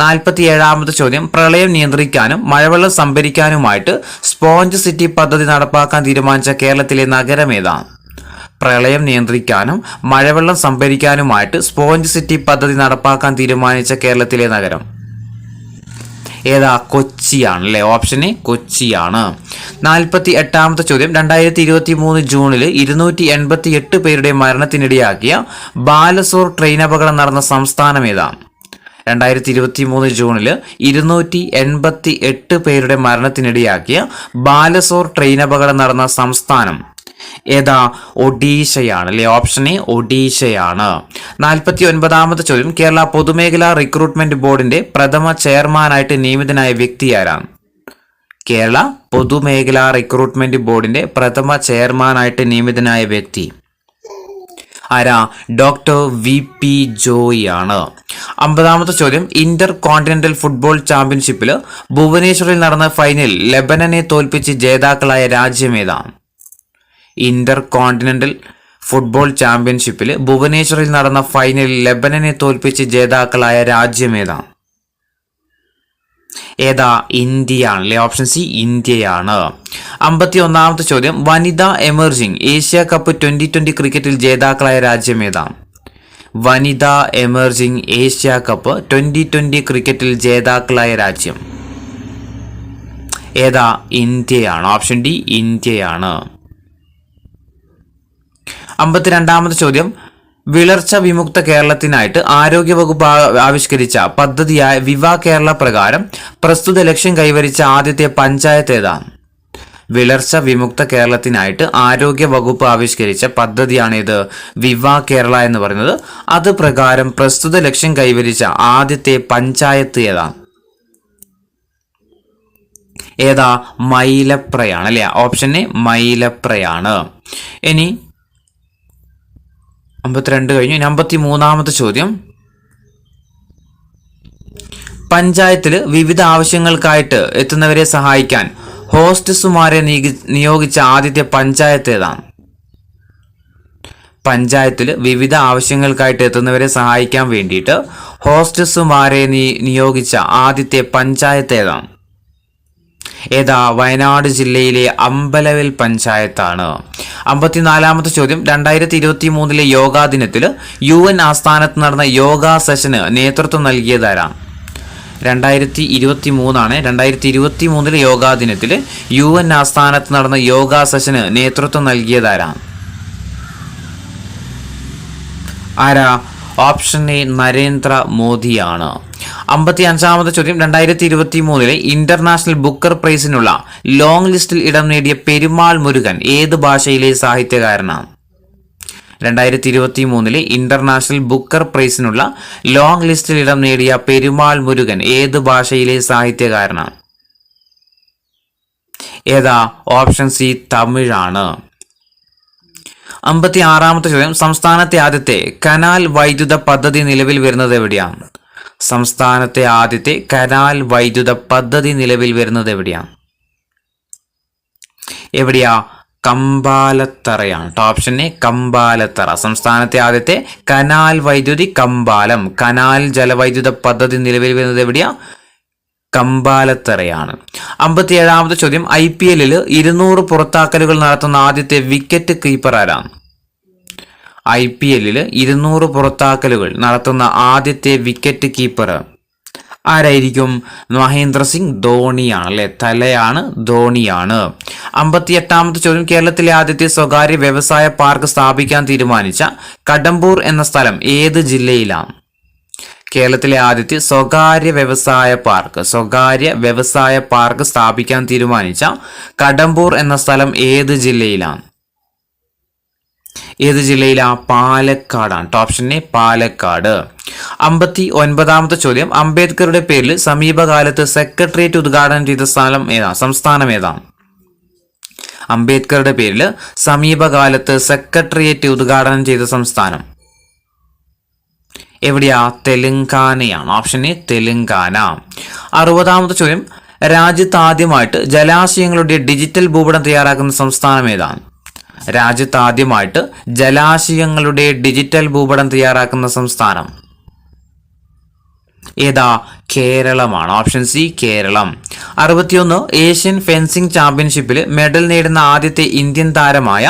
47ാമത്തെ ചോദ്യം, പ്രളയം നിയന്ത്രിക്കാനും മഴവെള്ളം സംഭരിക്കാനുമായിട്ട് സ്പോഞ്ച് സിറ്റി പദ്ധതി നടപ്പാക്കാൻ തീരുമാനിച്ച കേരളത്തിലെ നഗരം ഏതാണ്? പ്രളയം നിയന്ത്രിക്കാനും മഴവെള്ളം സംഭരിക്കാനുമായിട്ട് സ്പോഞ്ച് സിറ്റി പദ്ധതി നടപ്പാക്കാൻ തീരുമാനിച്ച കേരളത്തിലെ നഗരം ഏതാ? കൊച്ചിയാണ് അല്ലെ. Option A കൊച്ചിയാണ്. 48ാമത്തെ ചോദ്യം, 2023 ജൂണിൽ 288 പേരുടെ മരണത്തിനിടയാക്കിയ ബാലസോർ ട്രെയിൻ അപകടം നടന്ന സംസ്ഥാനം ഏതാണ്? 2023 ജൂണിൽ 288 പേരുടെ മരണത്തിനിടയാക്കിയ ബാലസോർ ട്രെയിൻ അപകടം നടന്ന സംസ്ഥാനം ഏതാ? ഒഡീഷയാണ് അല്ലെ. Option A ഒഡീഷയാണ്. 49ാമത്തെ ചോദ്യം, കേരള പൊതുമേഖലാ റിക്രൂട്ട്മെന്റ് ബോർഡിന്റെ പ്രഥമ ചെയർമാനായിട്ട് നിയമിതനായ വ്യക്തി ആരാണ്? കേരള പൊതുമേഖലാ റിക്രൂട്ട്മെന്റ് ബോർഡിന്റെ പ്രഥമ ചെയർമാനായിട്ട് നിയമിതനായ വ്യക്തി ആരാ? ഡോക്ടർ VP ജോയി ആണ്. 50ാമത്തെ ചോദ്യം, ഇന്റർ കോണ്ടിനെന്റൽ ഫുട്ബോൾ ചാമ്പ്യൻഷിപ്പിൽ ഭുവനേശ്വറിൽ നടന്ന ഫൈനലിൽ ലെബനനെ തോൽപ്പിച്ച് ജേതാക്കളായ രാജ്യം ഏതാണ്? ഇന്റർ കോണ്ടിനെന്റൽ ഫുട്ബോൾ ചാമ്പ്യൻഷിപ്പിൽ ഭുവനേശ്വറിൽ നടന്ന ഫൈനലിൽ ലെബനനെ തോൽപ്പിച്ച് ജേതാക്കളായ രാജ്യം ഏതാണ്? ഏതാ? ഇന്ത്യയാണ് അല്ലെ. ഓപ്ഷൻ സി ഇന്ത്യയാണ്. 51ാമത്തെ ചോദ്യം, വനിതാ എമർജിംഗ് ഏഷ്യ കപ്പ് 2020 ക്രിക്കറ്റിൽ ജേതാക്കളായ രാജ്യം ഏതാണ്? വനിതാ എമർജിംഗ് ഏഷ്യ കപ്പ് 2020 ക്രിക്കറ്റിൽ ജേതാക്കളായ രാജ്യം ഏതാ? ഇന്ത്യയാണ്. ഓപ്ഷൻ ഡി ഇന്ത്യയാണ്. 52ാമത്തെ ചോദ്യം, വിളർച്ച വിമുക്ത കേരളത്തിനായിട്ട് ആരോഗ്യവകുപ്പ് ആവിഷ്കരിച്ച പദ്ധതിയായ വിവ കേരള പ്രകാരം പ്രസ്തുത ലക്ഷ്യം കൈവരിച്ച ആദ്യത്തെ പഞ്ചായത്ത് ഏതാണ്? വിളർച്ച വിമുക്ത കേരളത്തിനായിട്ട് ആരോഗ്യ വകുപ്പ് ആവിഷ്കരിച്ച പദ്ധതിയാണിത് വിവ കേരള എന്ന് പറയുന്നത്. അത് പ്രകാരം പ്രസ്തുത ലക്ഷ്യം കൈവരിച്ച ആദ്യത്തെ പഞ്ചായത്ത് ഏതാണ്? ഏതാ? മൈലപ്രയാണ് അല്ലെ. ഓപ്ഷൻ എ മൈലപ്രയാണ്. ഇനി 52 കഴിഞ്ഞു. 53ാമത്തെ ചോദ്യം, പഞ്ചായത്തിൽ വിവിധ ആവശ്യങ്ങൾക്കായിട്ട് എത്തുന്നവരെ സഹായിക്കാൻ ഹോസ്റ്റസുമാരെ നിയോഗിച്ച ആദ്യത്തെ പഞ്ചായത്ത് ഏതാണ്? പഞ്ചായത്തിൽ വിവിധ ആവശ്യങ്ങൾക്കായിട്ട് എത്തുന്നവരെ സഹായിക്കാൻ വേണ്ടിയിട്ട് ഹോസ്റ്റസുമാരെ നിയോഗിച്ച ആദ്യത്തെ പഞ്ചായത്ത് ഏതാണ്? ഏതാ? വയനാട് ജില്ലയിലെ അമ്പലവയൽ പഞ്ചായത്താണ്. 54ാമത്തെ ചോദ്യം, 2023 യോഗാ ദിനത്തിൽ UN ആസ്ഥാനത്ത് നടന്ന യോഗാ സെഷന് നേതൃത്വം നൽകിയതാരാണ്? 2023 2023 യോഗാ ദിനത്തിൽ UN ആസ്ഥാനത്ത് നടന്ന യോഗാ സെഷന് നേതൃത്വം നൽകിയതാരാണ്? ആരാ? ഓപ്ഷൻ എ നരേന്ദ്ര മോദിയാണ്. 55ാമത്തെ ചോദ്യം, 2023 ഇന്റർനാഷണൽ ബുക്കർ പ്രൈസിനുള്ള ലോങ് ലിസ്റ്റിൽ ഇടം നേടിയ പെരുമാൾ മുരുകൻ ഏത് ഭാഷയിലെ സാഹിത്യകാരനാണ്? 2023 ഇന്റർനാഷണൽ ബുക്കർ പ്രൈസിനുള്ള ലോങ് ലിസ്റ്റിൽ ഇടം നേടിയ പെരുമാൾ മുരുകൻ ഏത് ഭാഷയിലെ സാഹിത്യകാരനാണ്? ഏതാ? Option C തമിഴാണ്. 56ാമത്തെ ചോദ്യം, സംസ്ഥാനത്തെ ആദ്യത്തെ കനാൽ വൈദ്യുത പദ്ധതി നിലവിൽ വരുന്നത് എവിടെയാണ്? സംസ്ഥാനത്തെ ആദ്യത്തെ കനാൽ വൈദ്യുത പദ്ധതി നിലവിൽ വരുന്നത് എവിടെയാണ്? എവിടെയാ? കമ്പാലത്തറയാണ്. Option A Kambalathara. സംസ്ഥാനത്തെ ആദ്യത്തെ കനാൽ വൈദ്യുതി കമ്പാലം. കനാൽ ജലവൈദ്യുത പദ്ധതി നിലവിൽ വരുന്നത് എവിടെയാ? കമ്പാലത്തറയാണ്. 57ാമത്തെ ചോദ്യം, IPL 200 പുറത്താക്കലുകൾ നടത്തുന്ന ആദ്യത്തെ വിക്കറ്റ് കീപ്പർ ആരാണ്? IPL 200 പുറത്താക്കലുകൾ നടത്തുന്ന ആദ്യത്തെ വിക്കറ്റ് കീപ്പർ ആരായിരിക്കും? മഹേന്ദ്ര സിംഗ് ധോണിയാണ് അല്ലെ. തലയാണ്, ധോണിയാണ്. 58ാമത്തെ ചോദ്യം, കേരളത്തിലെ ആദ്യത്തെ സ്വകാര്യ വ്യവസായ പാർക്ക് സ്ഥാപിക്കാൻ തീരുമാനിച്ച കടമ്പൂർ എന്ന സ്ഥലം ഏത് ജില്ലയിലാണ്? കേരളത്തിലെ ആദ്യത്തെ സ്വകാര്യ വ്യവസായ പാർക്ക് സ്ഥാപിക്കാൻ തീരുമാനിച്ച കടമ്പൂർ എന്ന സ്ഥലം ഏത് ജില്ലയിലാണ്? ഏത് ജില്ലയിലാ? പാലക്കാടാണ്. Option A Palakkad. 59ാമത്തെ ചോദ്യം, അംബേദ്കറുടെ പേരിൽ സമീപകാലത്ത് സെക്രട്ടേറിയറ്റ് ഉദ്ഘാടനം ചെയ്ത സംസ്ഥാനം ഏതാണ്? അംബേദ്കറുടെ പേരിൽ സമീപകാലത്ത് സെക്രട്ടേറിയറ്റ് ഉദ്ഘാടനം ചെയ്ത സംസ്ഥാനം എവിടെയാ? തെലങ്കാനയാണ്. Option A Telangana. 60ാമത്തെ ചോദ്യം, രാജ്യത്ത് ആദ്യമായിട്ട് ജലാശയങ്ങളുടെ ഡിജിറ്റൽ ഭൂപടം തയ്യാറാക്കുന്ന സംസ്ഥാനം ഏതാണ്? രാജ്യത്ത് ആദ്യമായിട്ട് ജലാശയങ്ങളുടെ ഡിജിറ്റൽ ഭൂപടം തയ്യാറാക്കുന്ന സംസ്ഥാനം ഏതാ? കേരളമാണ്. Option C Kerala. 61 Asian fencing ചാമ്പ്യൻഷിപ്പിൽ മെഡൽ നേടുന്ന ആദ്യത്തെ ഇന്ത്യൻ താരമായ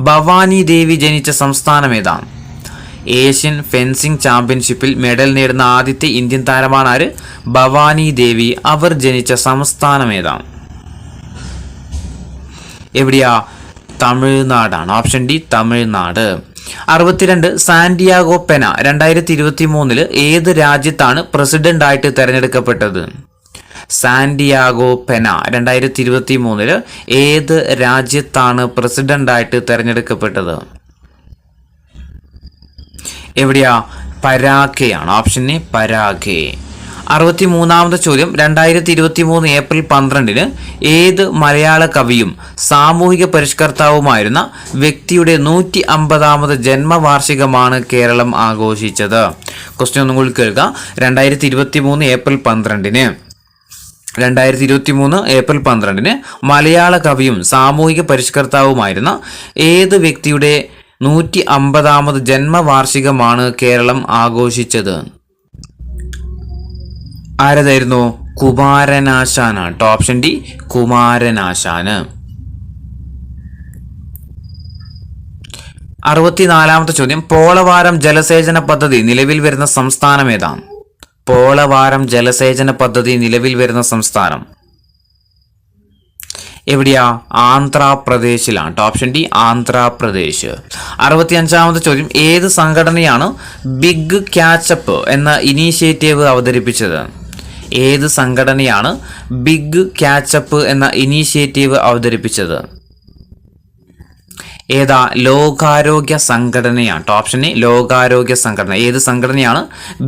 ഭവാനി ദേവി ജനിച്ച സംസ്ഥാനം ഏതാണ്? ഏഷ്യൻ ഫെൻസിംഗ് ചാമ്പ്യൻഷിപ്പിൽ മെഡൽ നേടുന്ന ആദ്യത്തെ ഇന്ത്യൻ താരമാണ് ആര്? ഭവാനി ദേവി. അവർ ജനിച്ച സംസ്ഥാനം ഏതാണ്? എവിടെയാ? തമിഴ്നാടാണ്. Option D Tamil Nadu. 62 Santiago Pena 2023 ഏത് രാജ്യത്താണ് പ്രസിഡന്റ് ആയിട്ട് തെരഞ്ഞെടുക്കപ്പെട്ടത്? സാന്റിയാഗോ പെന 2023 ഏത് രാജ്യത്താണ് പ്രസിഡന്റ് ആയിട്ട് തെരഞ്ഞെടുക്കപ്പെട്ടത്? എവിടെയാ? പരാഗ്വേയാണ്. Option A Paraguay. 63ാമത്തെ ചോദ്യം, 2023 ഏപ്രിൽ 12 ഏത് മലയാള കവിയും സാമൂഹിക പരിഷ്കർത്താവുമായിരുന്ന വ്യക്തിയുടെ 150ാമത് ജന്മവാർഷികമാണ് കേരളം ആഘോഷിച്ചത്? ക്വസ്റ്റ്യൻ ഒന്നും കൂടി കേൾക്കുക. 2023 ഏപ്രിൽ 12 മലയാള കവിയും സാമൂഹിക പരിഷ്കർത്താവുമായിരുന്ന ഏത് വ്യക്തിയുടെ 150ാമത് ജന്മവാർഷികമാണ് കേരളം ആഘോഷിച്ചത്? ആരതായിരുന്നു? കുമാരനാശാനാണ്. ഓപ്ഷൻ ഡി കുമാരനാശാന്. 64ാമത്തെ ചോദ്യം, പോളവാരം ജലസേചന പദ്ധതി നിലവിൽ വരുന്ന സംസ്ഥാനം ഏതാണ്? പോളവാരം ജലസേചന പദ്ധതി നിലവിൽ വരുന്ന സംസ്ഥാനം എവിടെയാ? ആന്ധ്രാപ്രദേശിലാണ്. Option D Andhra Pradesh. 65ാമത്തെ ചോദ്യം, ഏത് സംഘടനയാണ് ബിഗ് ക്യാച്ചപ്പ് എന്ന ഇനീഷ്യേറ്റീവ് അവതരിപ്പിച്ചത്? ഏത് സംഘടനയാണ് ബിഗ് ക്യാച്ചപ്പ് എന്ന ഇനീഷ്യേറ്റീവ് അവതരിപ്പിച്ചത്? ഏതാ? ലോകാരോഗ്യ സംഘടനയാണ്. ഓപ്ഷൻ എ ലോകാരോഗ്യ സംഘടന. ഏത് സംഘടനയാണ്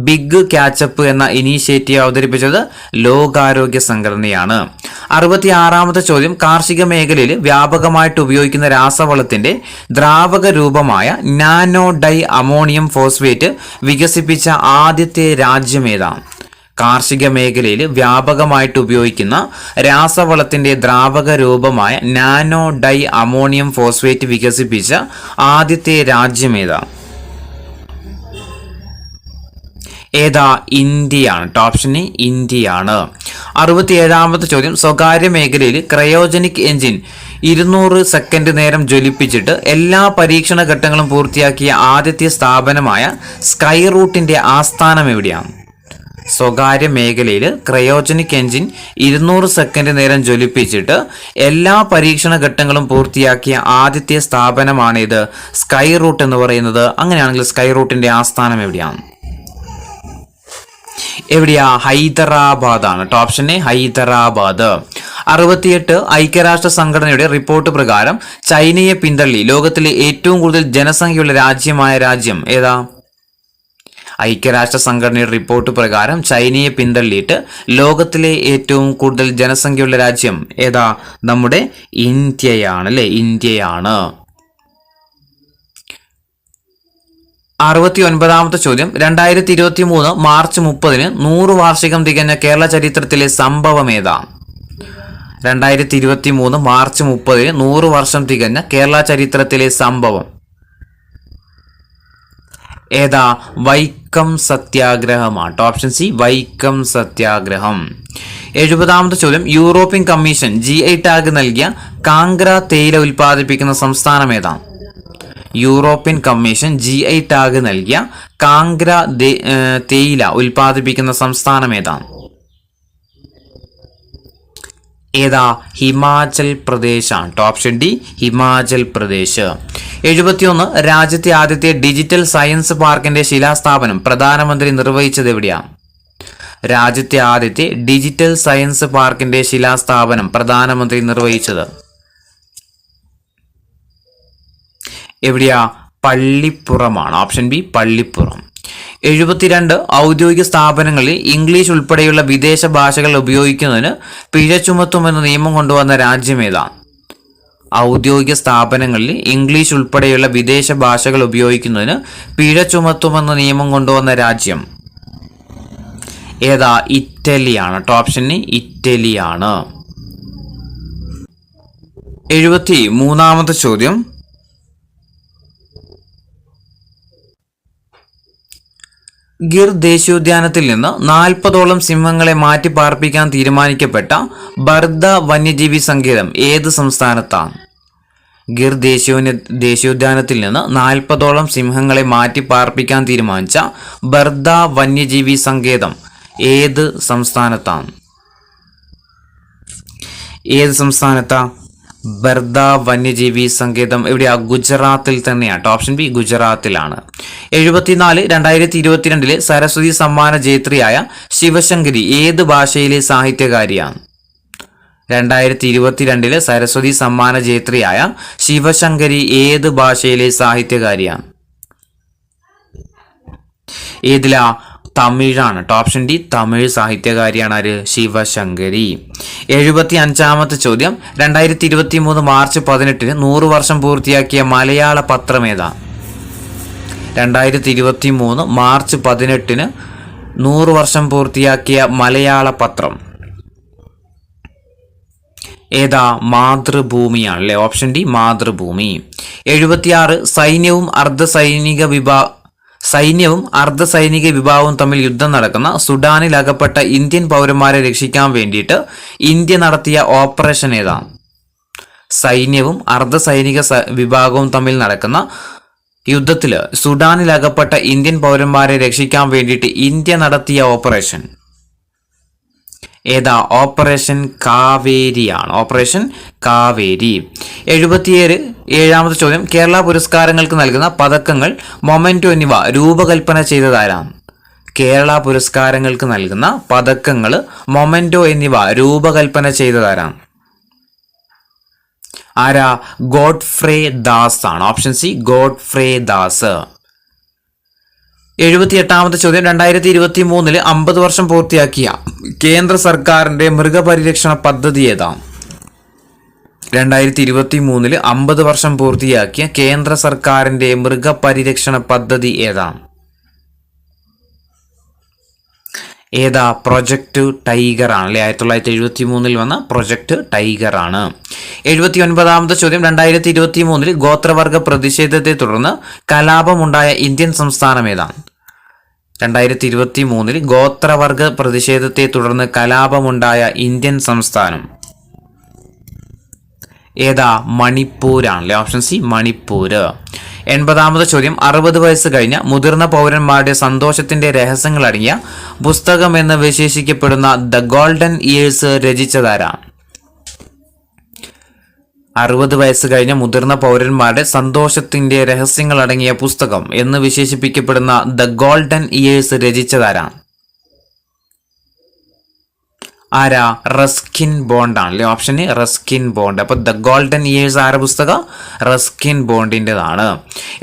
ബിഗ് ക്യാച്ചപ്പ് എന്ന ഇനീഷ്യേറ്റീവ് അവതരിപ്പിച്ചത്? ലോകാരോഗ്യ സംഘടനയാണ്. 66ാമത്തെ ചോദ്യം, കാർഷിക മേഖലയിൽ വ്യാപകമായിട്ട് ഉപയോഗിക്കുന്ന രാസവളത്തിന്റെ ദ്രാവക രൂപമായ നാനോ ഡൈ അമോണിയം ഫോസ്ഫേറ്റ് വികസിപ്പിച്ച ആദ്യത്തെ രാജ്യം ഏതാണ്? കാർഷിക മേഖലയിൽ വ്യാപകമായിട്ട് ഉപയോഗിക്കുന്ന രാസവളത്തിന്റെ ദ്രാവക രൂപമായ നാനോ ഡൈ അമോണിയം ഫോസ്ഫേറ്റ് വികസിപ്പിച്ച ആദ്യത്തെ രാജ്യം ഏതാ? ഇന്ത്യയാണ്. ഓപ്ഷൻ എ ഇന്ത്യയാണ്. 67ാമത്തെ ചോദ്യം, സ്വകാര്യ മേഖലയിൽ ക്രയോജനിക് എഞ്ചിൻ 200 സെക്കൻഡ് നേരം ജ്വലിപ്പിച്ചിട്ട് എല്ലാ പരീക്ഷണ ഘട്ടങ്ങളും പൂർത്തിയാക്കിയ ആദ്യത്തെ സ്ഥാപനമായ സ്കൈ റൂട്ടിന്റെ ആസ്ഥാനം എവിടെയാണ്? സ്വകാര്യ മേഖലയിൽ ക്രയോജനിക് എഞ്ചിൻ 200 സെക്കൻഡ് നേരം ജ്വലിപ്പിച്ചിട്ട് എല്ലാ പരീക്ഷണ ഘട്ടങ്ങളും പൂർത്തിയാക്കിയ ആദ്യത്തെ സ്ഥാപനമാണിത്, സ്കൈ റൂട്ട് എന്ന് പറയുന്നത്. അങ്ങനെയാണെങ്കിൽ സ്കൈ റൂട്ടിന്റെ ആസ്ഥാനം എവിടെയാണ്? ഹൈദരാബാദാണ്. Option A Hyderabad. 68 ഐക്യരാഷ്ട്ര സംഘടനയുടെ റിപ്പോർട്ട് പ്രകാരം ചൈനയെ പിന്തള്ളി ലോകത്തിലെ ഏറ്റവും കൂടുതൽ ജനസംഖ്യയുള്ള രാജ്യം ഏതാ? ഐക്യരാഷ്ട്ര സംഘടനയുടെ റിപ്പോർട്ട് പ്രകാരം ചൈനയെ പിന്തള്ളിയിട്ട് ലോകത്തിലെ ഏറ്റവും കൂടുതൽ ജനസംഖ്യയുള്ള രാജ്യം ഏതാ? നമ്മുടെ ഇന്ത്യയാണ് അല്ലെ? ഇന്ത്യയാണ്. 69ാമത്തെ ചോദ്യം, 2023 മാർച്ച് 30 100 വാർഷികം തികഞ്ഞ കേരള ചരിത്രത്തിലെ സംഭവം ഏതാ? 2023 മാർച്ച് 30 100 വർഷം തികഞ്ഞ കേരള ചരിത്രത്തിലെ സംഭവം ഏതാ? വൈക്കം സത്യാഗ്രഹമാണ്. ഓപ്ഷൻ സി വൈക്കം സത്യാഗ്രഹം. 70ാമത്തെ ചോദ്യം, യൂറോപ്യൻ കമ്മീഷൻ GI ടാഗ് നൽകിയ കാംഗ്ര തേയില ഉൽപ്പാദിപ്പിക്കുന്ന സംസ്ഥാനം ഏതാണ്? യൂറോപ്യൻ കമ്മീഷൻ GI ടാഗ് നൽകിയ കാംഗ്ര തേയില ഉൽപ്പാദിപ്പിക്കുന്ന സംസ്ഥാനം ഏതാണ്? ഹിമാചൽ പ്രദേശാണ്. Option D Himachal Pradesh. 71 രാജ്യത്തെ ആദ്യത്തെ ഡിജിറ്റൽ സയൻസ് പാർക്കിന്റെ ശിലാസ്ഥാപനം പ്രധാനമന്ത്രി നിർവഹിച്ചത് എവിടെയാണ്? രാജ്യത്തെ ആദ്യത്തെ ഡിജിറ്റൽ സയൻസ് പാർക്കിന്റെ ശിലാസ്ഥാപനം പ്രധാനമന്ത്രി നിർവഹിച്ചത് പള്ളിപ്പുറമാണ്. Option B Pallippuram. 72 ഔദ്യോഗിക സ്ഥാപനങ്ങളിൽ ഇംഗ്ലീഷ് ഉൾപ്പെടെയുള്ള വിദേശ ഭാഷകൾ ഉപയോഗിക്കുന്നതിന് പിഴ ചുമത്തുമെന്ന നിയമം കൊണ്ടുവന്ന രാജ്യം ഏതാണ്? ഔദ്യോഗിക സ്ഥാപനങ്ങളിൽ ഇംഗ്ലീഷ് ഉൾപ്പെടെയുള്ള വിദേശ ഭാഷകൾ ഉപയോഗിക്കുന്നതിന് പിഴ ചുമത്തുമെന്ന നിയമം കൊണ്ടുവന്ന രാജ്യം ഇറ്റലിയാണ്. ഓപ്ഷൻ ഇറ്റലിയാണ്. 73ാമത്തെ ചോദ്യം, ഗിർ ദേശീയോദ്യാനത്തിൽ നിന്ന് 40ഓളം സിംഹങ്ങളെ മാറ്റി പാർപ്പിക്കാൻ തീരുമാനിക്കപ്പെട്ട ബർദ വന്യജീവി സങ്കേതം ഏത് സംസ്ഥാനത്താണ്? ഗിർ ദേശീയോദ്യാനത്തിൽ നിന്ന് 40ഓളം സിംഹങ്ങളെ മാറ്റി പാർപ്പിക്കാൻ തീരുമാനിച്ച ബർദ വന്യജീവി സങ്കേതം ഏത് സംസ്ഥാനത്താണ്? ബർദ വന്യജീവി സങ്കേതം ഗുജറാത്തിൽ തന്നെയാണ്. Option B ഗുജറാത്തിലാണ്. 74 2022 സരസ്വതി സമ്മാന ജേത്രിയായ ശിവശങ്കരി ഏത് ഭാഷയിലെ സാഹിത്യകാരിയാണ്? 2022 സരസ്വതി സമ്മാന ജേത്രിയായ ശിവശങ്കരി ഏത് ഭാഷയിലെ സാഹിത്യകാരിയാണ്? തമിഴാണ്. ഓപ്ഷൻ ഡി തമിഴ് സാഹിത്യകാരിയാണ് ആര്? ശിവശങ്കരി. 75ാമത്തെ ചോദ്യം, 2023 മാർച്ച് 18 100 വർഷം പൂർത്തിയാക്കിയ മലയാള പത്രം ഏതാ? 2023 മാർച്ച് 18 100 വർഷം പൂർത്തിയാക്കിയ മലയാള പത്രം മാതൃഭൂമിയാണ് അല്ലെ? Option D Mathrubhumi. 76 സൈന്യവും അർദ്ധസൈനിക വിഭാഗവും തമ്മിൽ യുദ്ധം നടക്കുന്ന സുഡാനിൽ അകപ്പെട്ട ഇന്ത്യൻ പൗരന്മാരെ രക്ഷിക്കാൻ വേണ്ടിയിട്ട് ഇന്ത്യ നടത്തിയ ഓപ്പറേഷൻ ഏതാണ്? സൈന്യവും അർദ്ധസൈനിക വിഭാഗവും തമ്മിൽ നടക്കുന്ന യുദ്ധത്തിൽ സുഡാനിൽ അകപ്പെട്ട ഇന്ത്യൻ പൗരന്മാരെ രക്ഷിക്കാൻ വേണ്ടിയിട്ട് ഇന്ത്യ നടത്തിയ ഓപ്പറേഷൻ ഏതാ? ഓപ്പറേഷൻ കാവേരിയാണ്. ഓപ്പറേഷൻ കാവേരി. 77ാമത്തെ ചോദ്യം, കേരള പുരസ്കാരങ്ങൾക്ക് നൽകുന്ന പതക്കങ്ങൾ, മൊമെന്റോ എന്നിവ രൂപകൽപ്പന ചെയ്തതാരാണ്? കേരള പുരസ്കാരങ്ങൾക്ക് നൽകുന്ന പതക്കങ്ങൾ, മൊമെന്റോ എന്നിവ രൂപകൽപ്പന ചെയ്തതാരാണ്? ആരാ? ഗോഡ്ഫ്രേ ദാസ് ആണ്. Option C Godfrey Das. 78ാമത്തെ ചോദ്യം, 2023 50 വർഷം പൂർത്തിയാക്കിയ കേന്ദ്ര സർക്കാരിന്റെ മൃഗപരിരക്ഷണ പദ്ധതി ഏതാ? 2023 50 വർഷം പൂർത്തിയാക്കിയ കേന്ദ്ര സർക്കാരിന്റെ മൃഗപരിരക്ഷണ പദ്ധതി ഏതാണ്? ഏതാ? പ്രൊജക്ട് ടൈഗർ ആണ് അല്ലെ. 1973 വന്ന പ്രൊജക്ട് ടൈഗർ ആണ്. 79ാമത്തെ ചോദ്യം, 2023 ഗോത്രവർഗ പ്രതിഷേധത്തെ തുടർന്ന് കലാപമുണ്ടായ ഇന്ത്യൻ സംസ്ഥാനം ഏതാണ്? 2023 ഗോത്രവർഗ പ്രതിഷേധത്തെ തുടർന്ന് കലാപമുണ്ടായ ഇന്ത്യൻ സംസ്ഥാനം ഏതാ? മണിപ്പൂരാണല്ലേ. Option C Manipur. 80ാമത്തെ ചോദ്യം, 60 വയസ്സ് കഴിഞ്ഞ മുതിർന്ന പൗരന്മാരുടെ സന്തോഷത്തിന്റെ രഹസ്യങ്ങൾ അടങ്ങിയ പുസ്തകം എന്ന് വിശേഷിക്കപ്പെടുന്ന ദ ഗോൾഡൻ ഇയേഴ്സ് രചിച്ചതാരാണ്? 60 വയസ്സ് കഴിഞ്ഞ മുതിർന്ന പൗരന്മാരുടെ സന്തോഷത്തിന്റെ രഹസ്യങ്ങൾ അടങ്ങിയ പുസ്തകം എന്ന് വിശേഷിപ്പിക്കപ്പെടുന്ന ദ ഗോൾഡൻ ഇയേഴ്സ് രചിച്ചതാരാണ്? ആരാ? റസ്കിൻ ബോണ്ട് ആണല്ലേ. Option A Ruskin bond. അപ്പൊ ദ ഗോൾഡൻ ഇയേഴ്സ് ആരുടെ പുസ്തകം? റസ്കിൻ ബോണ്ടിൻ്റെതാണ്.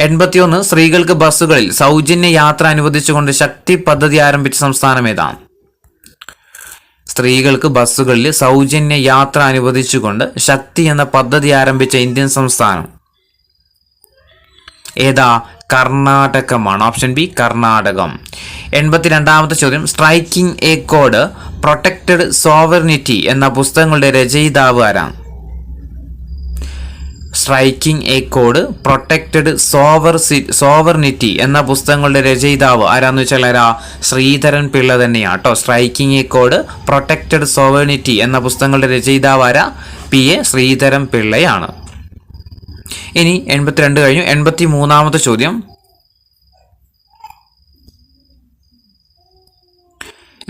81 സ്ത്രീകൾക്ക് ബസ്സുകളിൽ സൗജന്യ യാത്ര അനുവദിച്ചുകൊണ്ട് ശക്തി പദ്ധതി ആരംഭിച്ച സംസ്ഥാനം ഏതാണ്? സ്ത്രീകൾക്ക് ബസ്സുകളിൽ സൗജന്യ യാത്ര അനുവദിച്ചുകൊണ്ട് ശക്തി എന്ന പദ്ധതി ആരംഭിച്ച ഇന്ത്യൻ സംസ്ഥാനം ഏതാ? കർണാടകമാണ്. ഓപ്ഷൻ ബി കർണാടകം. 82ാമത്തെ ചോദ്യം, സ്ട്രൈക്കിംഗ് എ കോഡ്, പ്രൊട്ടക്റ്റഡ് സോവറിനിറ്റി എന്ന പുസ്തകങ്ങളുടെ രചയിതാവ് ആരാണ്? സ്ട്രൈക്കിംഗ് എ കോഡ്, പ്രൊട്ടക്റ്റഡ് സോവറിനിറ്റി എന്ന പുസ്തകങ്ങളുടെ രചയിതാവ് ആരാന്ന് വെച്ചാൽ ആരാ? ശ്രീധരൻ പിള്ള തന്നെയാണ് കേട്ടോ. സ്ട്രൈക്കിംഗ് എ കോഡ്, പ്രൊട്ടക്റ്റഡ് സോവറിനിറ്റി എന്ന പുസ്തകങ്ങളുടെ രചയിതാവ് ആരാ? പി എ ശ്രീധരൻ പിള്ളയാണ്. ഇനി 82 കഴിഞ്ഞു. 83ാമത്തെ ചോദ്യം,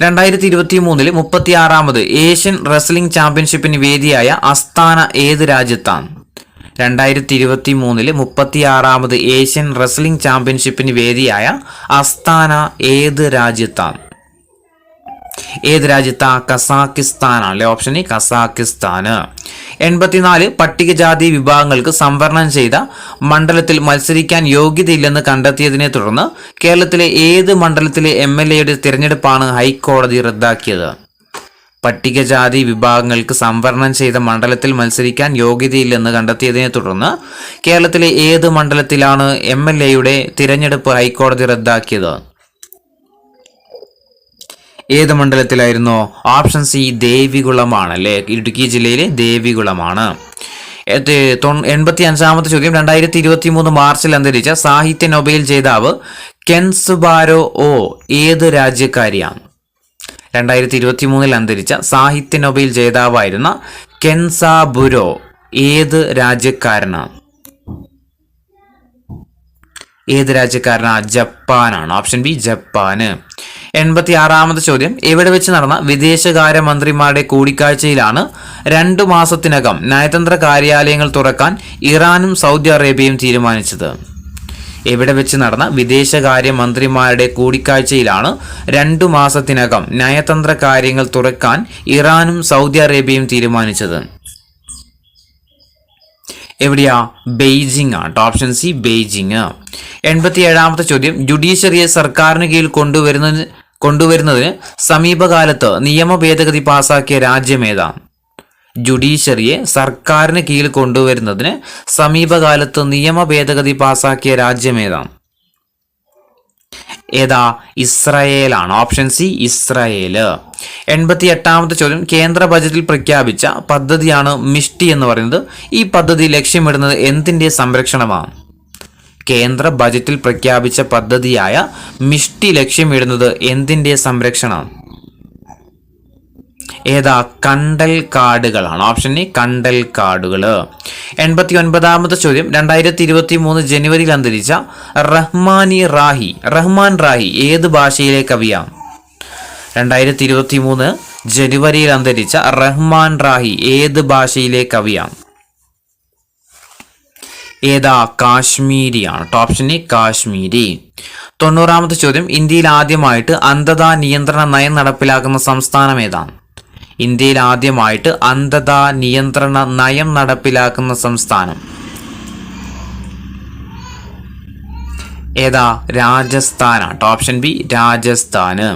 2023 36ാമത് ഏഷ്യൻ റെസ്ലിംഗ് ചാമ്പ്യൻഷിപ്പിന് വേദിയായ അസ്താന ഏത് രാജ്യത്താണ്? 2023 36ാമത് ഏഷ്യൻ റെസ്ലിംഗ് ചാമ്പ്യൻഷിപ്പിന് വേദിയായ അസ്താന ഏത് രാജ്യത്താണ്? ഏത് രാജ്യത്താ? കസാക്കിസ്ഥാൻ ആണല്ലേ. ഓപ്ഷൻ എ കസാക്കിസ്ഥാന്. 84 പട്ടികജാതി വിഭാഗങ്ങൾക്ക് സംവരണം ചെയ്ത മണ്ഡലത്തിൽ മത്സരിക്കാൻ യോഗ്യതയില്ലെന്ന് കണ്ടെത്തിയതിനെ തുടർന്ന് കേരളത്തിലെ ഏത് മണ്ഡലത്തിലെ MLAയുടെ തിരഞ്ഞെടുപ്പാണ് ഹൈക്കോടതി റദ്ദാക്കിയത്? പട്ടികജാതി വിഭാഗങ്ങൾക്ക് സംവരണം ചെയ്ത മണ്ഡലത്തിൽ മത്സരിക്കാൻ യോഗ്യതയില്ലെന്ന് കണ്ടെത്തിയതിനെ തുടർന്ന് കേരളത്തിലെ ഏത് മണ്ഡലത്തിലാണ് MLAയുടെ തിരഞ്ഞെടുപ്പ് ഹൈക്കോടതി റദ്ദാക്കിയത്? ഏത് മണ്ഡലത്തിലായിരുന്നു? ഓപ്ഷൻ സി ദേവികുളമാണ് അല്ലേ. ഇടുക്കി ജില്ലയിലെ ദേവികുളമാണ്. 85ാമത്തെ ചോദ്യം, 2023 മാർച്ചിൽ അന്തരിച്ച സാഹിത്യ നൊബേൽ ജേതാവ് കെൻസുബാരോ ഓ ഏത് രാജ്യക്കാരിയാണ്? 2023 അന്തരിച്ച സാഹിത്യ നൊബേൽ ജേതാവായിരുന്ന കെൻസാബുരോ ഏത് രാജ്യക്കാരനാണ്? ഏത് രാജ്യക്കാരനാണ്? ജപ്പാനാണ്. ഓപ്ഷൻ ബി ജപ്പാന്. 86ാമത്തെ ചോദ്യം, എവിടെ വെച്ച് നടന്ന വിദേശകാര്യ മന്ത്രിമാരുടെ കൂടിക്കാഴ്ചയിലാണ് 2 മാസത്തിനകം നയതന്ത്ര കാര്യാലയങ്ങൾ തുറക്കാൻ ഇറാനും സൗദി അറേബ്യയും തീരുമാനിച്ചത്? എവിടെ വെച്ച് നടന്ന വിദേശകാര്യ മന്ത്രിമാരുടെ കൂടിക്കാഴ്ചയിലാണ് 2 മാസത്തിനകം നയതന്ത്ര കാര്യങ്ങൾ തുറക്കാൻ ഇറാനും സൗദി അറേബ്യയും തീരുമാനിച്ചത്? എവിടെയാ? ബെയ്ജിംഗ് ആണ്. Option C Beijing. 87ാമത്തെ ചോദ്യം, ജുഡീഷ്യറിയെ സർക്കാരിന് കീഴിൽ കൊണ്ടുവരുന്നതിന് സമീപകാലത്ത് നിയമ ഭേദഗതി പാസാക്കിയ രാജ്യം ഏതാണ്? ജുഡീഷ്യറിയെ സർക്കാരിന് കീഴിൽ കൊണ്ടുവരുന്നതിന് സമീപകാലത്ത് നിയമ ഭേദഗതി പാസാക്കിയ രാജ്യം ഏതാണ്? ഏതാ? ഇസ്രായേലാണ്. Option C Israel. 88ാമത്തെ ചോദ്യം, കേന്ദ്ര ബജറ്റിൽ പ്രഖ്യാപിച്ച പദ്ധതിയാണ് മിഷ്ടി എന്ന് പറയുന്നത്. ഈ പദ്ധതി ലക്ഷ്യമിടുന്നത് എന്തിന്റെ സംരക്ഷണമാണ്? കേന്ദ്ര ബജറ്റിൽ പ്രഖ്യാപിച്ച പദ്ധതിയായ മിഷ്ടി ലക്ഷ്യമിടുന്നത് എന്തിന്റെ സംരക്ഷണം? ഏതാ? കണ്ടൽ കാടുകളാണ്. ഓപ്ഷൻ എ കണ്ടൽ കാടുകൾ. 89ാമത്തെ ചോദ്യം, 2023 ജനുവരിയിൽ അന്തരിച്ച റഹ്മാൻ റാഹി ഏത് ഭാഷയിലെ കവിയാണ്? 2023 ജനുവരിയിൽ അന്തരിച്ച റഹ്മാൻ റാഹി ഏത് ഭാഷയിലെ കവിയാണ്? ഏതാ? കാശ്മീരിയാണ്. Option A Kashmiri. 90ാമത്തെ ചോദ്യം, ഇന്ത്യയിൽ ആദ്യമായിട്ട് അന്ധതാ നിയന്ത്രണ നയം നടപ്പിലാക്കുന്ന സംസ്ഥാനം ഏതാണ്? ഇന്ത്യയിൽ ആദ്യമായിട്ട് അന്ധതാ നിയന്ത്രണ നയം നടപ്പിലാക്കുന്ന സംസ്ഥാനം ഏതാ? രാജസ്ഥാനാണ്. ഓപ്ഷൻ ബി രാജസ്ഥാന്.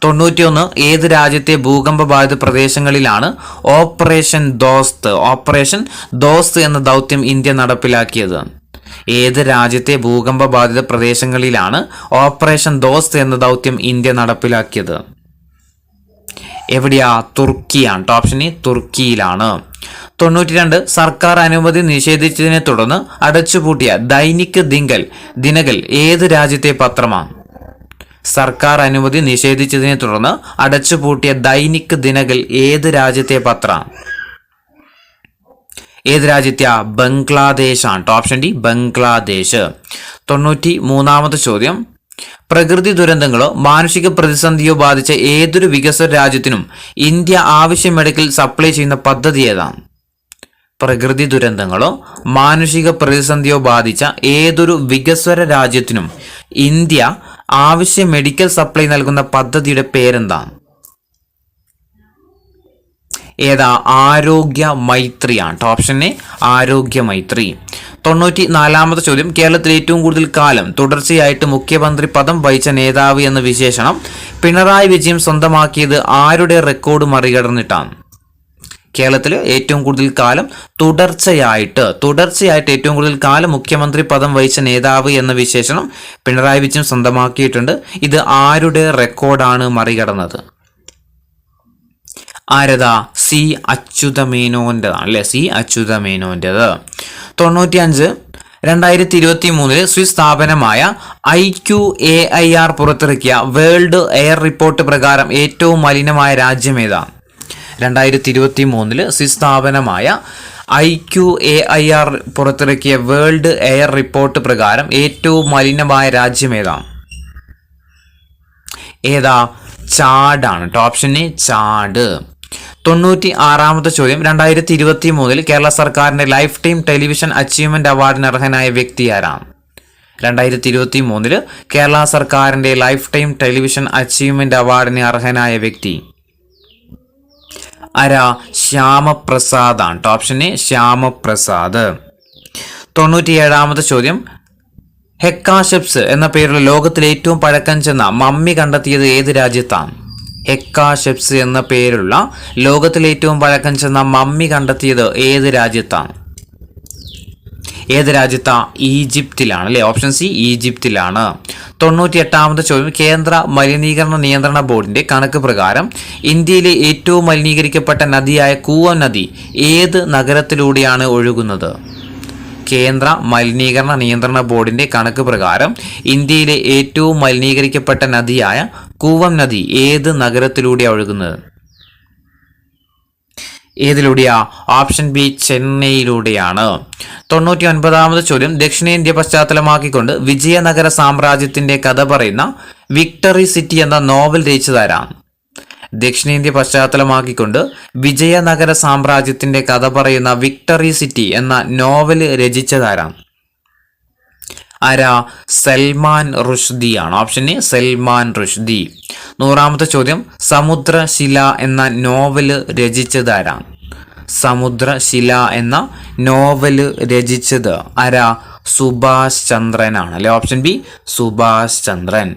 91, ഏത് രാജ്യത്തെ ഭൂകമ്പ ബാധിത പ്രദേശങ്ങളിലാണ് ഓപ്പറേഷൻ ദോസ്ത് എന്ന ദൗത്യം ഇന്ത്യ നടപ്പിലാക്കിയത്? ഏത് രാജ്യത്തെ ഭൂകമ്പ ബാധിത പ്രദേശങ്ങളിലാണ് ഓപ്പറേഷൻ ദോസ്ത് എന്ന ദൗത്യം ഇന്ത്യ നടപ്പിലാക്കിയത്? എവിടെയാ? തുർക്കിയാണ്. Option A തുർക്കിയിലാണ്. 92, സർക്കാർ അനുമതി നിഷേധിച്ചതിനെ തുടർന്ന് അടച്ചുപൂട്ടിയ ദൈനിക് ദിനകൽ ഏത് രാജ്യത്തെ പത്രമാണ്? സർക്കാർ അനുമതി നിഷേധിച്ചതിനെ തുടർന്ന് അടച്ചുപൂട്ടിയ ദൈനിക് ദിനകൽ ഏത് രാജ്യത്തെ പത്രമാണ്? ഏത് രാജ്യത്തെയാ? ബംഗ്ലാദേശാണ്. Option D Bangladesh. 93ാമത്തെ ചോദ്യം, പ്രകൃതി ദുരന്തങ്ങളോ മാനുഷിക പ്രതിസന്ധിയോ ബാധിച്ച ഏതൊരു വികസ്വര രാജ്യത്തിനും ഇന്ത്യ ആവശ്യ മെഡിക്കൽ സപ്ലൈ ചെയ്യുന്ന പദ്ധതി ഏതാണ്? പ്രകൃതി ദുരന്തങ്ങളോ മാനുഷിക പ്രതിസന്ധിയോ ബാധിച്ച ഏതൊരു വികസ്വര രാജ്യത്തിനും ഇന്ത്യ ആവശ്യ മെഡിക്കൽ സപ്ലൈ നൽകുന്ന പദ്ധതിയുടെ പേരെന്താണ്? ഏതാ? ആരോഗ്യ മൈത്രിയാണ്. ഓപ്ഷൻ എ ആരോഗ്യ മൈത്രി. 94ാമത്തെ ചോദ്യം, കേരളത്തിൽ ഏറ്റവും കൂടുതൽ കാലം തുടർച്ചയായിട്ട് മുഖ്യമന്ത്രി പദം വഹിച്ച നേതാവ് എന്ന വിശേഷണം പിണറായി വിജയൻ സ്വന്തമാക്കിയത് ആരുടെ റെക്കോർഡ് മറികടന്നിട്ടാണ്? കേരളത്തിൽ ഏറ്റവും കൂടുതൽ കാലം തുടർച്ചയായിട്ട് ഏറ്റവും കൂടുതൽ കാലം മുഖ്യമന്ത്രി പദം വഹിച്ച നേതാവ് എന്ന വിശേഷണം പിണറായി വിജയൻ സ്വന്തമാക്കിയിട്ടുണ്ട്. ഇത് ആരുടെ റെക്കോർഡാണ് മറികടന്നത്? ആരതാ? സി അച്യുതമേനോൻ്റെതാണ് അല്ലെ? സി അച്യുതമേനോൻ്റെത്. 95, 2023 സ്വിസ് സ്ഥാപനമായ IQAIR പുറത്തിറക്കിയ വേൾഡ് എയർ റിപ്പോർട്ട് പ്രകാരം ഏറ്റവും മലിനമായ രാജ്യം ഏതാണ്? 2023 സ്വിസ് സ്ഥാപനമായ IQAIR പുറത്തിറക്കിയ വേൾഡ് എയർ റിപ്പോർട്ട് പ്രകാരം ഏറ്റവും മലിനമായ രാജ്യം ഏതാണ്? ഏതാ? ചാഡാണ്. Option A Chad. 96ാമത്തെ ചോദ്യം, 2023 കേരള സർക്കാരിന്റെ ലൈഫ് ടൈം ടെലിവിഷൻ അച്ചീവ്മെന്റ് അവാർഡിന് അർഹനായ വ്യക്തി ആരാണ്? 2023 കേരള സർക്കാരിന്റെ ലൈഫ് ടൈം ടെലിവിഷൻ അച്ചീവ്മെന്റ് അവാർഡിന് അർഹനായ വ്യക്തി ആരാ? ശ്യാമപ്രസാദ് ആണ്. Option A Shyamaprasad. 97ാമത്തെ ചോദ്യം, ഹെക്കാഷെപ്സ് എന്ന പേരുള്ള ലോകത്തിലെ ഏറ്റവും പഴക്കം ചെന്ന മമ്മി കണ്ടെത്തിയത് ഏത് രാജ്യത്താണ്? ഹെക്കാഷെപ്സ് എന്ന പേരുള്ള ലോകത്തിലെ ഏറ്റവും പഴക്കം ചെന്ന മമ്മി കണ്ടെത്തിയത് ഏത് രാജ്യത്താണ്? ഈജിപ്തിലാണ് അല്ലെ? Option C ഈജിപ്തിലാണ്. 98ാമത്തെ ചോദ്യം, കേന്ദ്ര മലിനീകരണ നിയന്ത്രണ ബോർഡിന്റെ കണക്ക് പ്രകാരം ഇന്ത്യയിലെ ഏറ്റവും മലിനീകരിക്കപ്പെട്ട നദിയായ കൂവം നദി ഏത് നഗരത്തിലൂടെയാണ് ഒഴുകുന്നത്? കേന്ദ്ര മലിനീകരണ നിയന്ത്രണ ബോർഡിന്റെ കണക്ക് പ്രകാരം ഇന്ത്യയിലെ ഏറ്റവും മലിനീകരിക്കപ്പെട്ട നദിയായ കൂവം നദി ഏത് നഗരത്തിലൂടെയാണ് ഒഴുകുന്നത്? ഏതിലൂടെയാ? Option B ചെന്നൈയിലൂടെയാണ്. 99ാമത് ചോദ്യം, ദക്ഷിണേന്ത്യ പശ്ചാത്തലമാക്കിക്കൊണ്ട് വിജയനഗര സാമ്രാജ്യത്തിന്റെ കഥ പറയുന്ന വിക്ടറി സിറ്റി എന്ന നോവൽ രചിച്ചതാരാണ്? ദക്ഷിണേന്ത്യ പശ്ചാത്തലമാക്കിക്കൊണ്ട് വിജയനഗര സാമ്രാജ്യത്തിന്റെ കഥ പറയുന്ന വിക്ടറി സിറ്റി എന്ന നോവൽ രചിച്ചതാരാണ്? ആരാ? സൽമാൻ റുഷ്ദിയാണ്. Option A Salman Rushdie. 100ാമത്തെ ചോദ്യം, സമുദ്രശില എന്ന നോവല് രചിച്ചതാരാണ്? സമുദ്രശില എന്ന നോവല് രചിച്ചത് ആരാ? സുഭാഷ് ചന്ദ്രനാണ് അല്ലെ? ഓപ്ഷൻ ബി സുഭാഷ് ചന്ദ്രൻ.